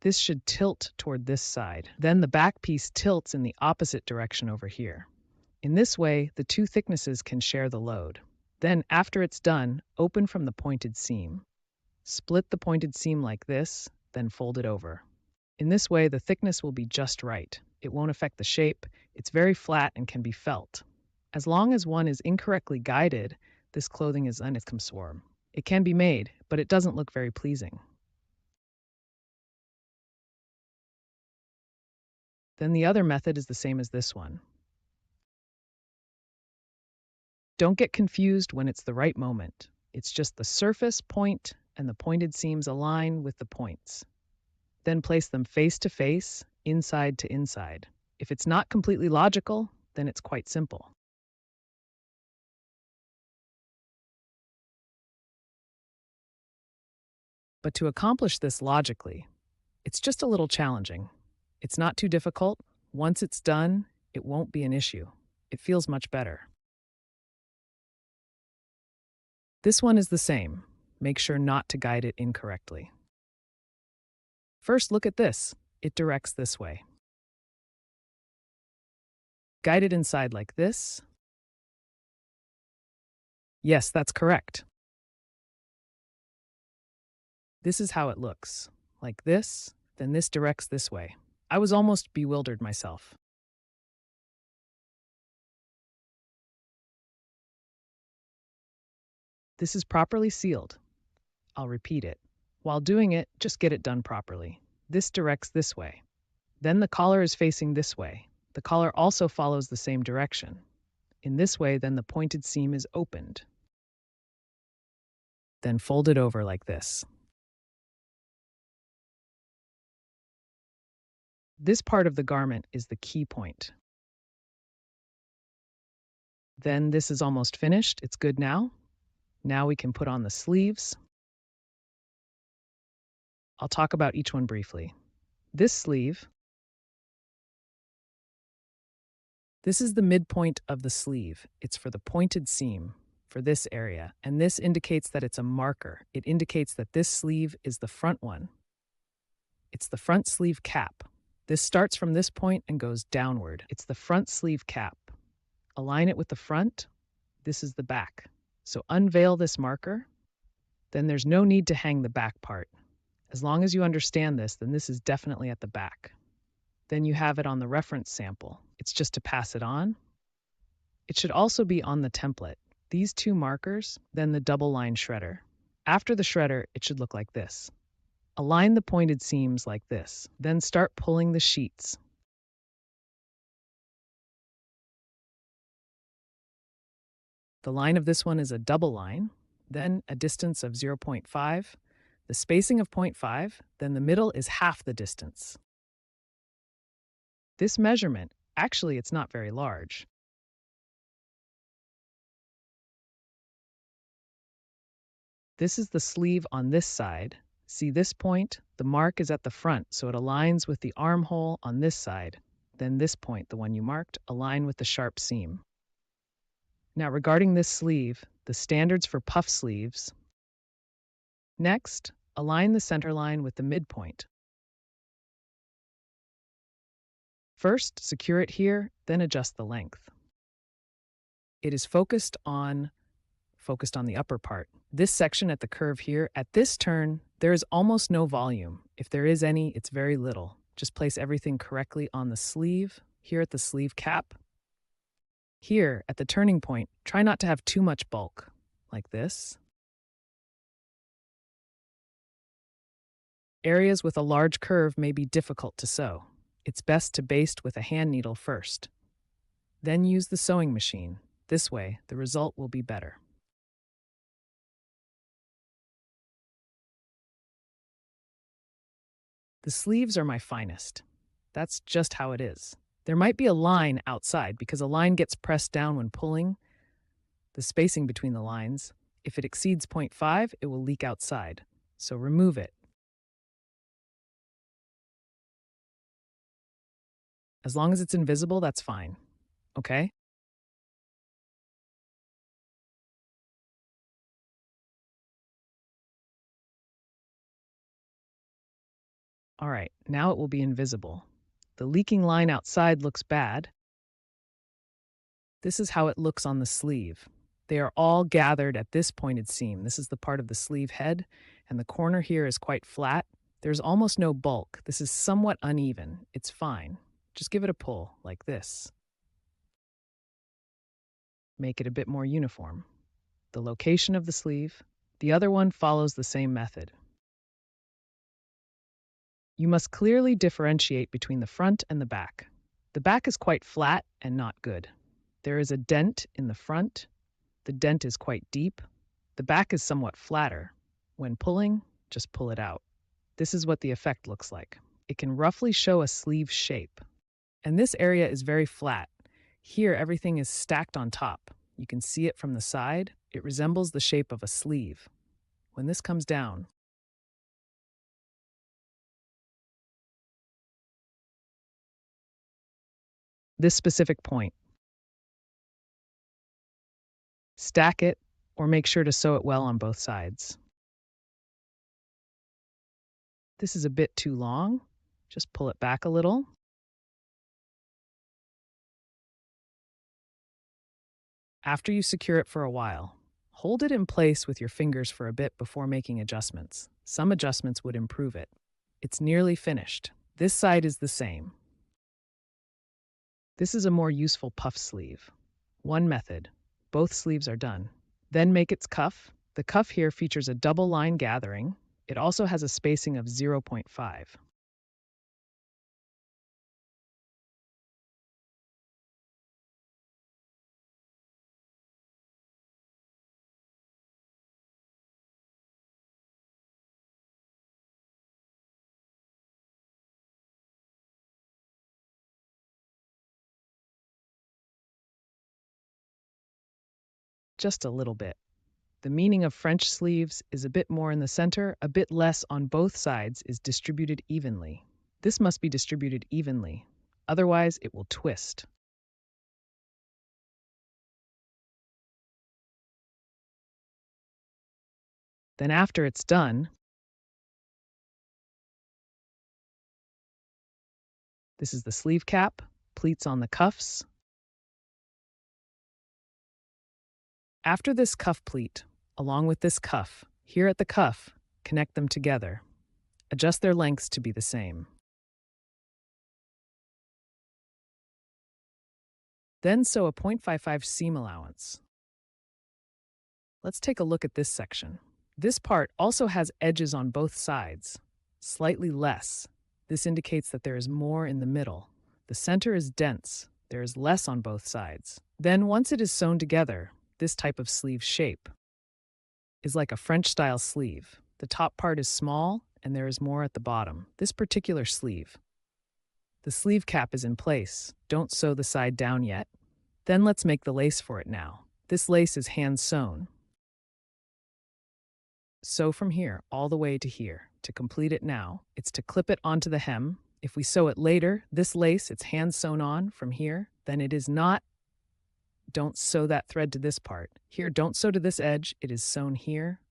This should tilt toward this side. Then the back piece tilts in the opposite direction over here. In this way, the two thicknesses can share the load. Then, after it's done, open from the pointed seam. Split the pointed seam like this, then fold it over. In this way, the thickness will be just right. It won't affect the shape. It's very flat and can be felt. As long as one is incorrectly guided, this clothing is uncomfortable. It can be made, but it doesn't look very pleasing. Then the other method is the same as this one. Don't get confused when it's the right moment. It's just the surface point and the pointed seams align with the points. Then place them face to face, inside to inside. If it's not completely logical, then it's quite simple. But to accomplish this logically, it's just a little challenging. It's not too difficult. Once it's done, it won't be an issue. It feels much better. This one is the same. Make sure not to guide it incorrectly. First, look at this. It directs this way. Guide it inside like this. Yes, that's correct. This is how it looks. Like this, then this directs this way. I was almost bewildered myself. This is properly sealed. I'll repeat it. While doing it, just get it done properly. This directs this way. Then the collar is facing this way. The collar also follows the same direction. In this way, then the pointed seam is opened. Then fold it over like this. This part of the garment is the key point. Then this is almost finished. It's good now. Now we can put on the sleeves. I'll talk about each one briefly. This sleeve This is the midpoint of the sleeve. It's for the pointed seam for this area, and this indicates that it's a marker. It indicates that this sleeve is the front one. It's the front sleeve cap. This starts from this point and goes downward. It's the front sleeve cap. Align it with the front. This is the back. So unveil this marker. Then there's no need to hang the back part. As long as you understand this, then this is definitely at the back. Then you have it on the reference sample. It's just to pass it on. It should also be on the template. These two markers, then the double line shredder. After the shredder, it should look like this. Align the pointed seams like this. Then start pulling the sheets. The line of this one is a double line, then a distance of 0.5, the spacing of 0.5, then the middle is half the distance. This measurement, actually it's not very large. This is the sleeve on this side. See this point? The mark is at the front, so it aligns with the armhole on this side. Then this point, the one you marked, align with the sharp seam. Now regarding this sleeve, the standards for puff sleeves. Next, align the center line with the midpoint. First, secure it here, then adjust the length. It is focused on the upper part. This section at the curve here, at this turn, there is almost no volume. If there is any, it's very little. Just place everything correctly on the sleeve, here at the sleeve cap. Here, at the turning point, try not to have too much bulk, like this. Areas with a large curve may be difficult to sew. It's best to baste with a hand needle first. Then use the sewing machine. This way, the result will be better. The sleeves are my finest. That's just how it is. There might be a line outside because a line gets pressed down when pulling. The spacing between the lines, if it exceeds 0.5, it will leak outside. So remove it. As long as it's invisible, that's fine. Okay? All right, now it will be invisible. The leaking line outside looks bad. This is how it looks on the sleeve. They are all gathered at this pointed seam. This is the part of the sleeve head, and the corner here is quite flat. There's almost no bulk. This is somewhat uneven. It's fine. Just give it a pull, like this. Make it a bit more uniform. The location of the sleeve. The other one follows the same method. You must clearly differentiate between the front and the back. The back is quite flat and not good. There is a dent in the front. The dent is quite deep. The back is somewhat flatter. When pulling, just pull it out. This is what the effect looks like. It can roughly show a sleeve shape. And this area is very flat. Here, everything is stacked on top. You can see it from the side. It resembles the shape of a sleeve. When this comes down, this specific point, stack it or make sure to sew it well on both sides. This is a bit too long. Just pull it back a little. After you secure it for a while, hold it in place with your fingers for a bit before making adjustments. Some adjustments would improve it. It's nearly finished. This side is the same. This is a more useful puff sleeve. One method. Both sleeves are done. Then make its cuff. The cuff here features a double line gathering. It also has a spacing of 0.5. Just a little bit. The meaning of French sleeves is a bit more in the center, a bit less on both sides is distributed evenly. This must be distributed evenly, otherwise it will twist. Then after it's done, this is the sleeve cap, pleats on the cuffs. After this cuff pleat, along with this cuff, here at the cuff, connect them together. Adjust their lengths to be the same. Then sew a 0.55 seam allowance. Let's take a look at this section. This part also has edges on both sides, slightly less. This indicates that there is more in the middle. The center is dense. There is less on both sides. Then once it is sewn together, this type of sleeve shape is like a French-style sleeve. The top part is small and there is more at the bottom. This particular sleeve. The sleeve cap is in place. Don't sew the side down yet. Then let's make the lace for it now. This lace is hand sewn. Sew from here all the way to here. To complete it now, it's to clip it onto the hem. If we sew it later, this lace, it's hand sewn on from here, then it is not. Don't sew that thread to this part. Here, don't sew to this edge. It is sewn here.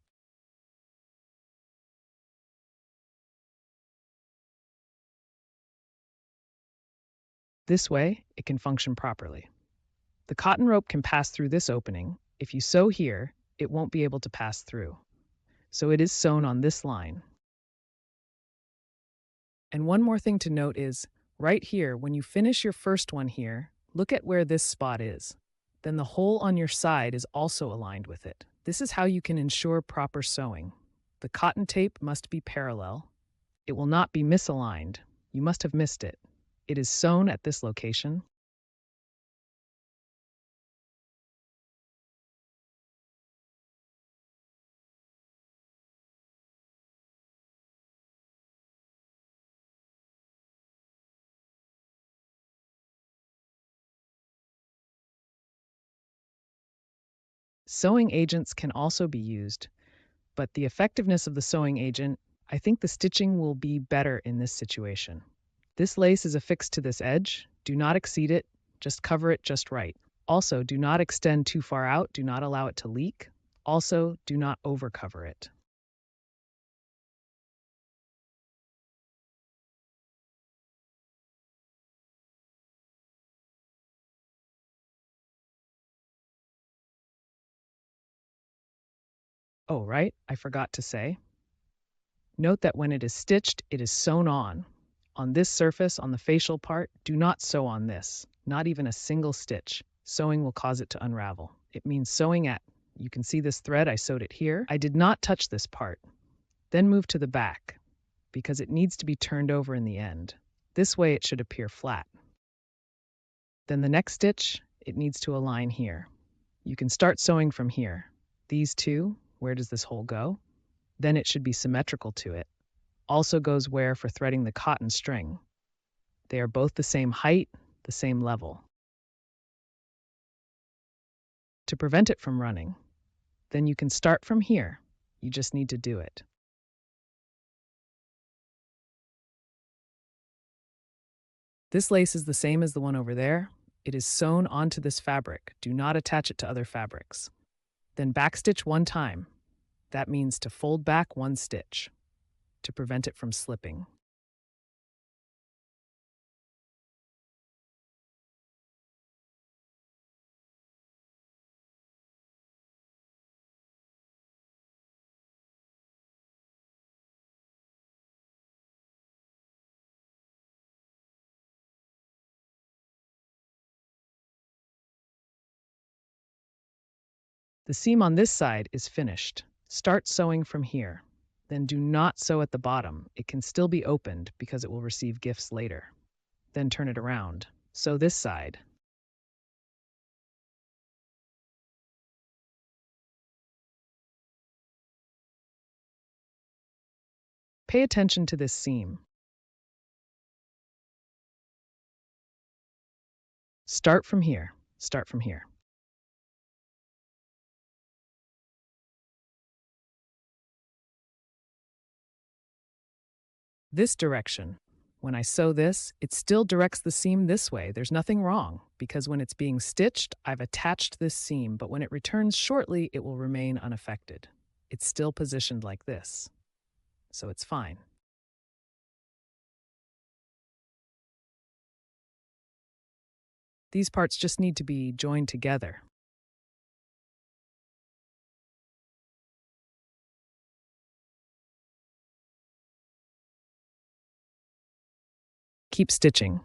This way, it can function properly. The cotton rope can pass through this opening. If you sew here, it won't be able to pass through. So it is sewn on this line. And one more thing to note is, right here, when you finish your first one here, look at where this spot is. Then the hole on your side is also aligned with it. This is how you can ensure proper sewing. The cotton tape must be parallel. It will not be misaligned. You must have missed it. It is sewn at this location. Sewing agents can also be used, but the effectiveness of the sewing agent, I think the stitching will be better in this situation. This lace is affixed to this edge. Do not exceed it, just cover it just right. Also, do not extend too far out, do not allow it to leak. Also, do not overcover it. Oh, right, I forgot to say. Note that when it is stitched, it is sewn on. On this surface, on the facial part, do not sew on this, not even a single stitch. Sewing will cause it to unravel. It means sewing at. You can see this thread, I sewed it here. I did not touch this part. Then move to the back, because it needs to be turned over in the end. This way it should appear flat. Then the next stitch, it needs to align here. You can start sewing from here. These two, where does this hole go? Then it should be symmetrical to it. Also goes where for threading the cotton string. They are both the same height, the same level. To prevent it from running, then you can start from here. You just need to do it. This lace is the same as the one over there. It is sewn onto this fabric. Do not attach it to other fabrics. Then backstitch one time. That means to fold back one stitch to prevent it from slipping. The seam on this side is finished. Start sewing from here. Then do not sew at the bottom. It can still be opened because it will receive gifts later. Then turn it around. Sew this side. Pay attention to this seam. Start from here. Start from here. This direction. When I sew this, it still directs the seam this way. There's nothing wrong, because when it's being stitched, I've attached this seam, but when it returns shortly, it will remain unaffected. It's still positioned like this, so it's fine. These parts just need to be joined together. Keep stitching.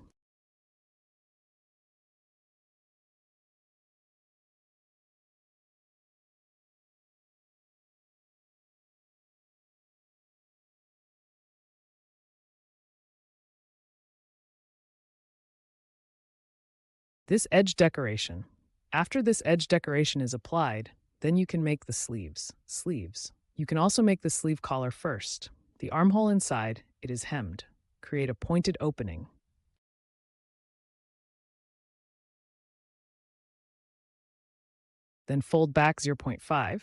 This edge decoration. After this edge decoration is applied, then you can make the sleeves. You can also make the sleeve collar first. The armhole inside, it is hemmed. Create a pointed opening. Then fold back 0.5,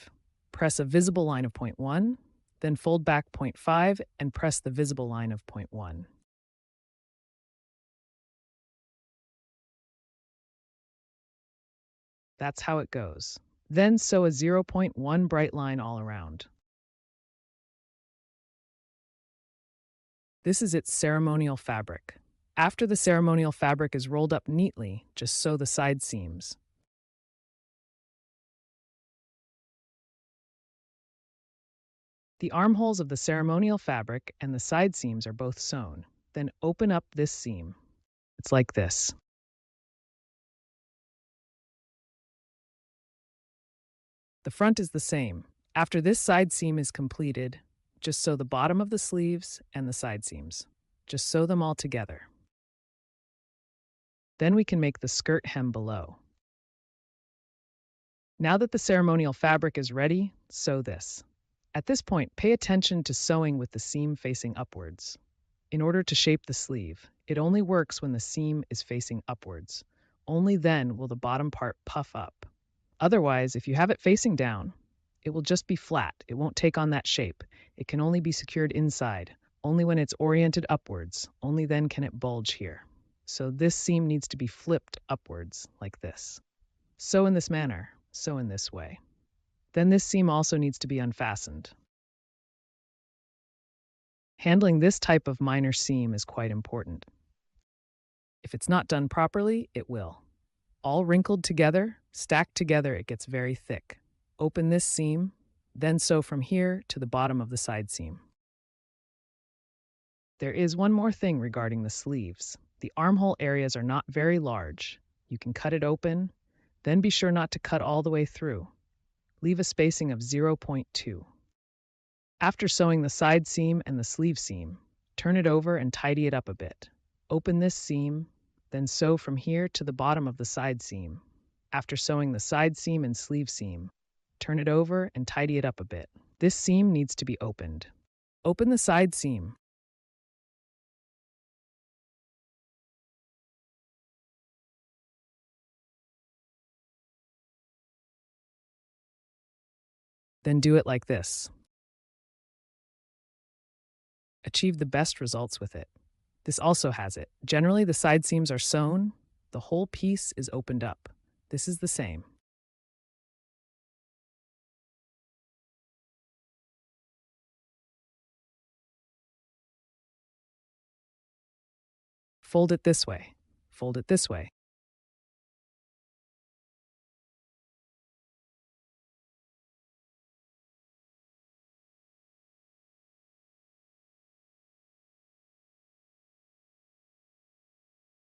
press a visible line of 0.1, then fold back 0.5 and press the visible line of 0.1. That's how it goes. Then sew a 0.1 bright line all around. This is its ceremonial fabric. After the ceremonial fabric is rolled up neatly, just sew the side seams. The armholes of the ceremonial fabric and the side seams are both sewn. Then open up this seam. It's like this. The front is the same. After this side seam is completed, just sew the bottom of the sleeves and the side seams. Just sew them all together. Then we can make the skirt hem below. Now that the ceremonial fabric is ready, sew this. At this point, pay attention to sewing with the seam facing upwards. In order to shape the sleeve, it only works when the seam is facing upwards. Only then will the bottom part puff up. Otherwise, if you have it facing down, it will just be flat. It won't take on that shape. It can only be secured inside. Only when it's oriented upwards, only then can it bulge here. So this seam needs to be flipped upwards, like this. Sew in this manner, sew in this way. Then this seam also needs to be unfastened. Handling this type of minor seam is quite important. If it's not done properly, it will. All wrinkled together, stacked together, it gets very thick. Open this seam, then sew from here to the bottom of the side seam. There is one more thing regarding the sleeves. The armhole areas are not very large. You can cut it open, then be sure not to cut all the way through. Leave a spacing of 0.2. After sewing the side seam and the sleeve seam, turn it over and tidy it up a bit. Open this seam, then sew from here to the bottom of the side seam. After sewing the side seam and sleeve seam, turn it over and tidy it up a bit. This seam needs to be opened. Open the side seam. Then do it like this. Achieve the best results with it. This also has it. Generally, the side seams are sewn, the whole piece is opened up. This is the same. Fold it this way. Fold it this way.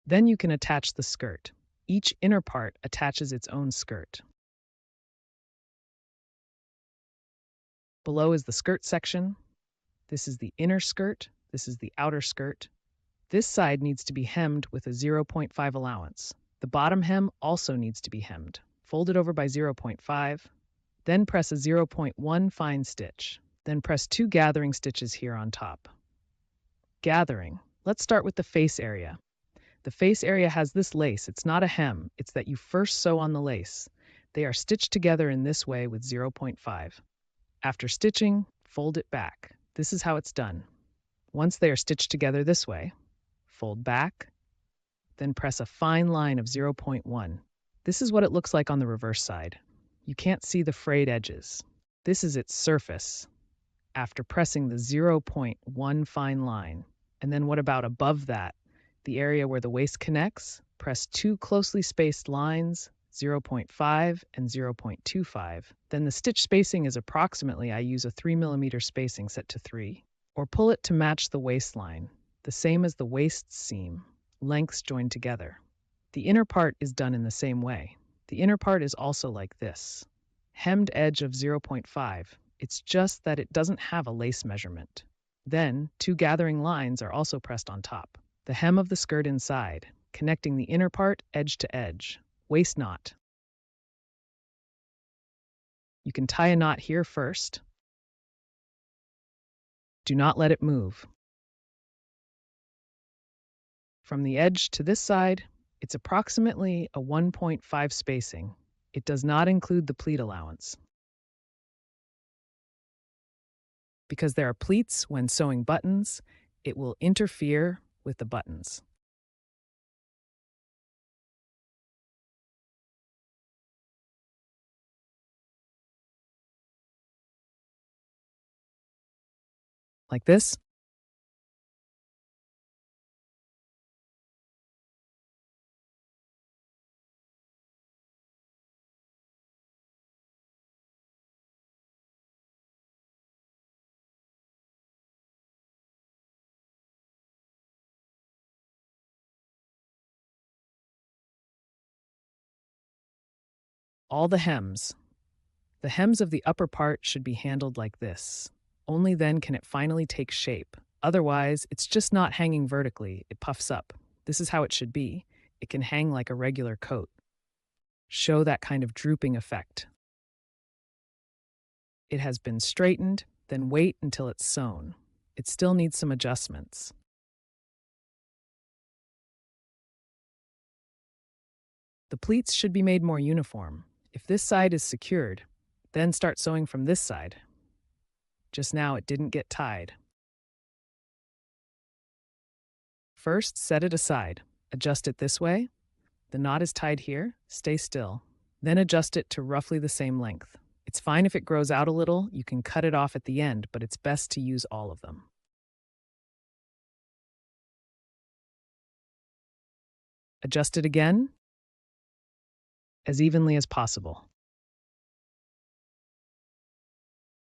Then you can attach the skirt. Each inner part attaches its own skirt. Below is the skirt section. This is the inner skirt. This is the outer skirt. This side needs to be hemmed with a 0.5 allowance. The bottom hem also needs to be hemmed. Fold it over by 0.5. Then press a 0.1 fine stitch. Then press 2 gathering stitches here on top. Gathering. Let's start with the face area. The face area has this lace. It's not a hem. It's that you first sew on the lace. They are stitched together in this way with 0.5. After stitching, fold it back. This is how it's done. Once they are stitched together this way, fold back, then press a fine line of 0.1. This is what it looks like on the reverse side. You can't see the frayed edges. This is its surface, after pressing the zero point 0.1 fine line. And then what about above that? The area where the waist connects? Press two closely spaced lines, 0.5 and 0.25. Then the stitch spacing is approximately, I use a 3mm spacing set to 3. Or pull it to match the waistline, the same as the waist seam, lengths joined together. The inner part is done in the same way. The inner part is also like this. Hemmed edge of 0.5. It's just that it doesn't have a lace measurement. Then, two gathering lines are also pressed on top. The hem of the skirt inside, connecting the inner part edge to edge. Waist knot. You can tie a knot here first. Do not let it move. From the edge to this side, it's approximately a 1.5 spacing. It does not include the pleat allowance. Because there are pleats when sewing buttons, it will interfere with the buttons. Like this. All the hems. The hems of the upper part should be handled like this. Only then can it finally take shape. Otherwise, it's just not hanging vertically, it puffs up. This is how it should be. It can hang like a regular coat. Show that kind of drooping effect. It has been straightened, then wait until it's sewn. It still needs some adjustments. The pleats should be made more uniform. If this side is secured, then start sewing from this side. Just now it didn't get tied. First, set it aside. Adjust it this way. The knot is tied here. Stay still. Then adjust it to roughly the same length. It's fine if it grows out a little. You can cut it off at the end, but it's best to use all of them. Adjust it again, as evenly as possible.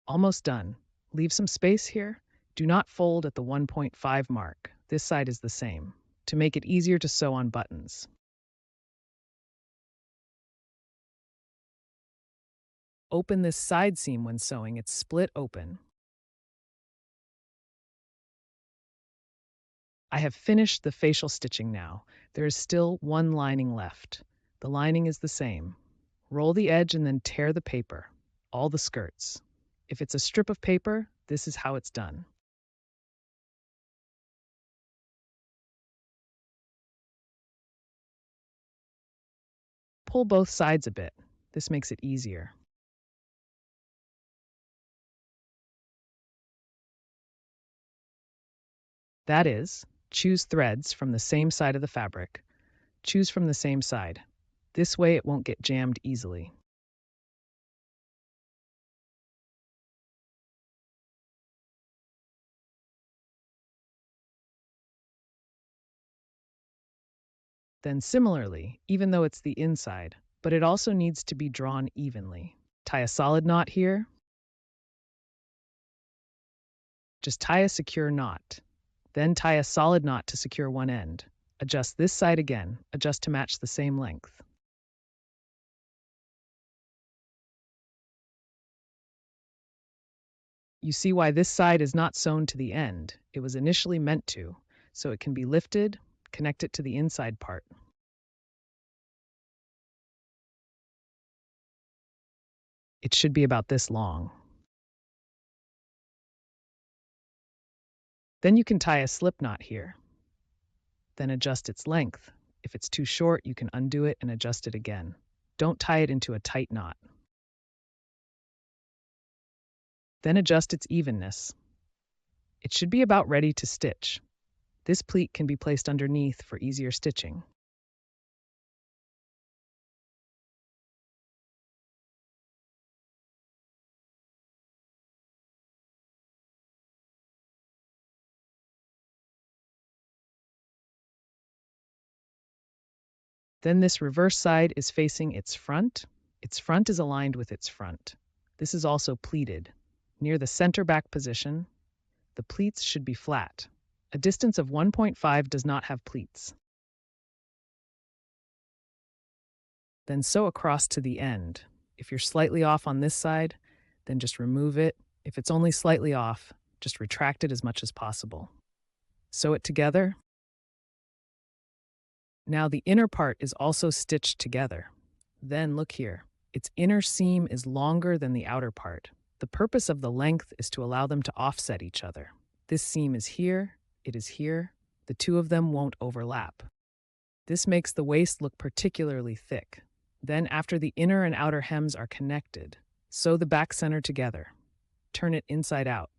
Almost done. Leave some space here. Do not fold at the 1.5 mark. This side is the same, to make it easier to sew on buttons. Open this side seam when sewing. It's split open. I have finished the facial stitching now. There is still one lining left. The lining is the same. Roll the edge and then tear the paper, all the skirts. If it's a strip of paper, this is how it's done. Pull both sides a bit. This makes it easier. That is, choose threads from the same side of the fabric. Choose from the same side. This way it won't get jammed easily. Then similarly, even though it's the inside, but it also needs to be drawn evenly. Tie a solid knot here. Just tie a secure knot. Then tie a solid knot to secure one end. Adjust this side again. Adjust to match the same length. You see why this side is not sewn to the end. It was initially meant to, so it can be lifted, connect it to the inside part. It should be about this long. Then you can tie a slip knot here. Then adjust its length. If it's too short, you can undo it and adjust it again. Don't tie it into a tight knot. Then adjust its evenness. It should be about ready to stitch. This pleat can be placed underneath for easier stitching. Then this reverse side is facing its front. Its front is aligned with its front. This is also pleated. Near the center back position, the pleats should be flat. A distance of 1.5 does not have pleats. Then sew across to the end. If you're slightly off on this side, then just remove it. If it's only slightly off, just retract it as much as possible. Sew it together. Now the inner part is also stitched together. Then look here. Its inner seam is longer than the outer part. The purpose of the length is to allow them to offset each other. This seam is here, it is here. The two of them won't overlap. This makes the waist look particularly thick. Then after the inner and outer hems are connected, sew the back center together. Turn it inside out.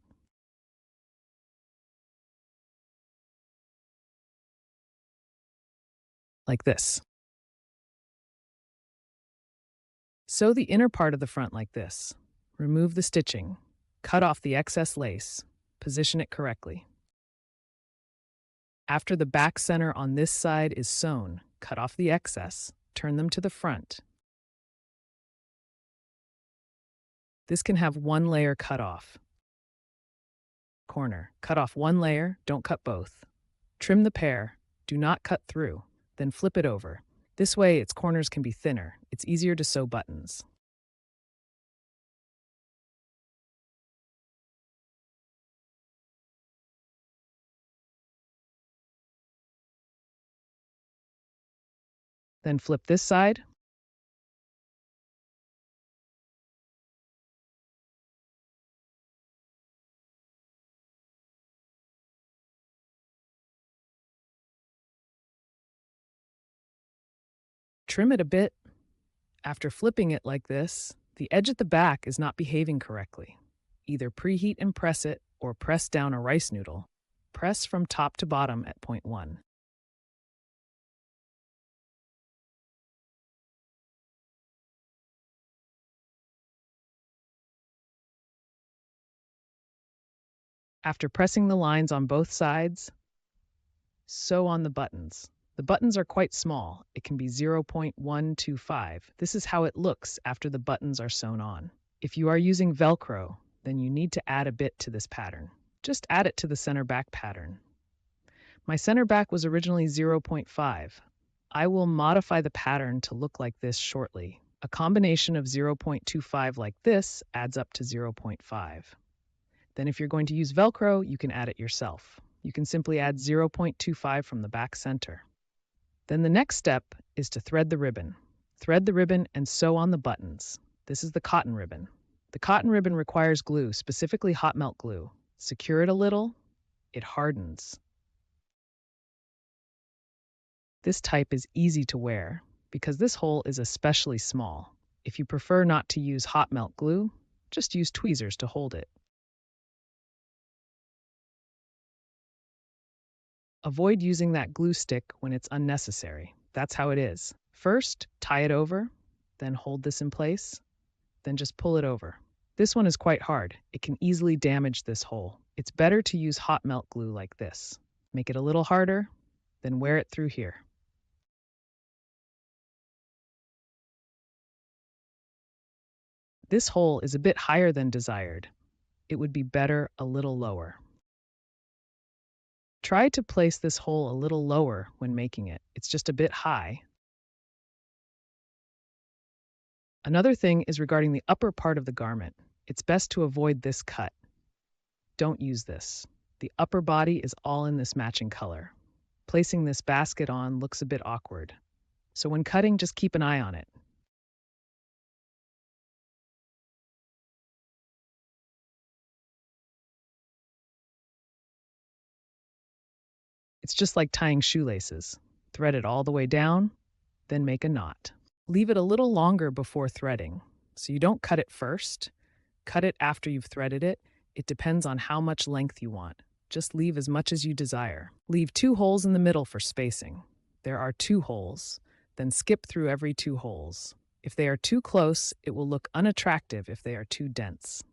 Like this. Sew the inner part of the front like this. Remove the stitching. Cut off the excess lace. Position it correctly. After the back center on this side is sewn, cut off the excess. Turn them to the front. This can have one layer cut off. Corner. Cut off one layer, don't cut both. Trim the pair. Do not cut through. Then flip it over. This way its corners can be thinner. It's easier to sew buttons. Then flip this side. Trim it a bit. After flipping it like this, the edge at the back is not behaving correctly. Either preheat and press it or press down a rice noodle. Press from top to bottom at point 1. After pressing the lines on both sides, sew on the buttons. The buttons are quite small. It can be 0.125. This is how it looks after the buttons are sewn on. If you are using Velcro, then you need to add a bit to this pattern. Just add it to the center back pattern. My center back was originally 0.5. I will modify the pattern to look like this shortly. A combination of 0.25 like this adds up to 0.5. Then if you're going to use Velcro, you can add it yourself. You can simply add 0.25 from the back center. Then the next step is to thread the ribbon. Thread the ribbon and sew on the buttons. This is the cotton ribbon. The cotton ribbon requires glue, specifically hot melt glue. Secure it a little, it hardens. This type is easy to wear because this hole is especially small. If you prefer not to use hot melt glue, just use tweezers to hold it. Avoid using that glue stick when it's unnecessary. That's how it is. First, tie it over, then hold this in place, then just pull it over. This one is quite hard. It can easily damage this hole. It's better to use hot melt glue like this. Make it a little harder, then wear it through here. This hole is a bit higher than desired. It would be better a little lower. Try to place this hole a little lower when making it. It's just a bit high. Another thing is regarding the upper part of the garment. It's best to avoid this cut. Don't use this. The upper body is all in this matching color. Placing this basket on looks a bit awkward. So when cutting, just keep an eye on it. It's just like tying shoelaces. Thread it all the way down, then make a knot. Leave it a little longer before threading. So you don't cut it first. Cut it after you've threaded it. It depends on how much length you want. Just leave as much as you desire. Leave 2 holes in the middle for spacing. There are 2 holes. Then skip through every 2 holes. If they are too close, it will look unattractive if they are too dense.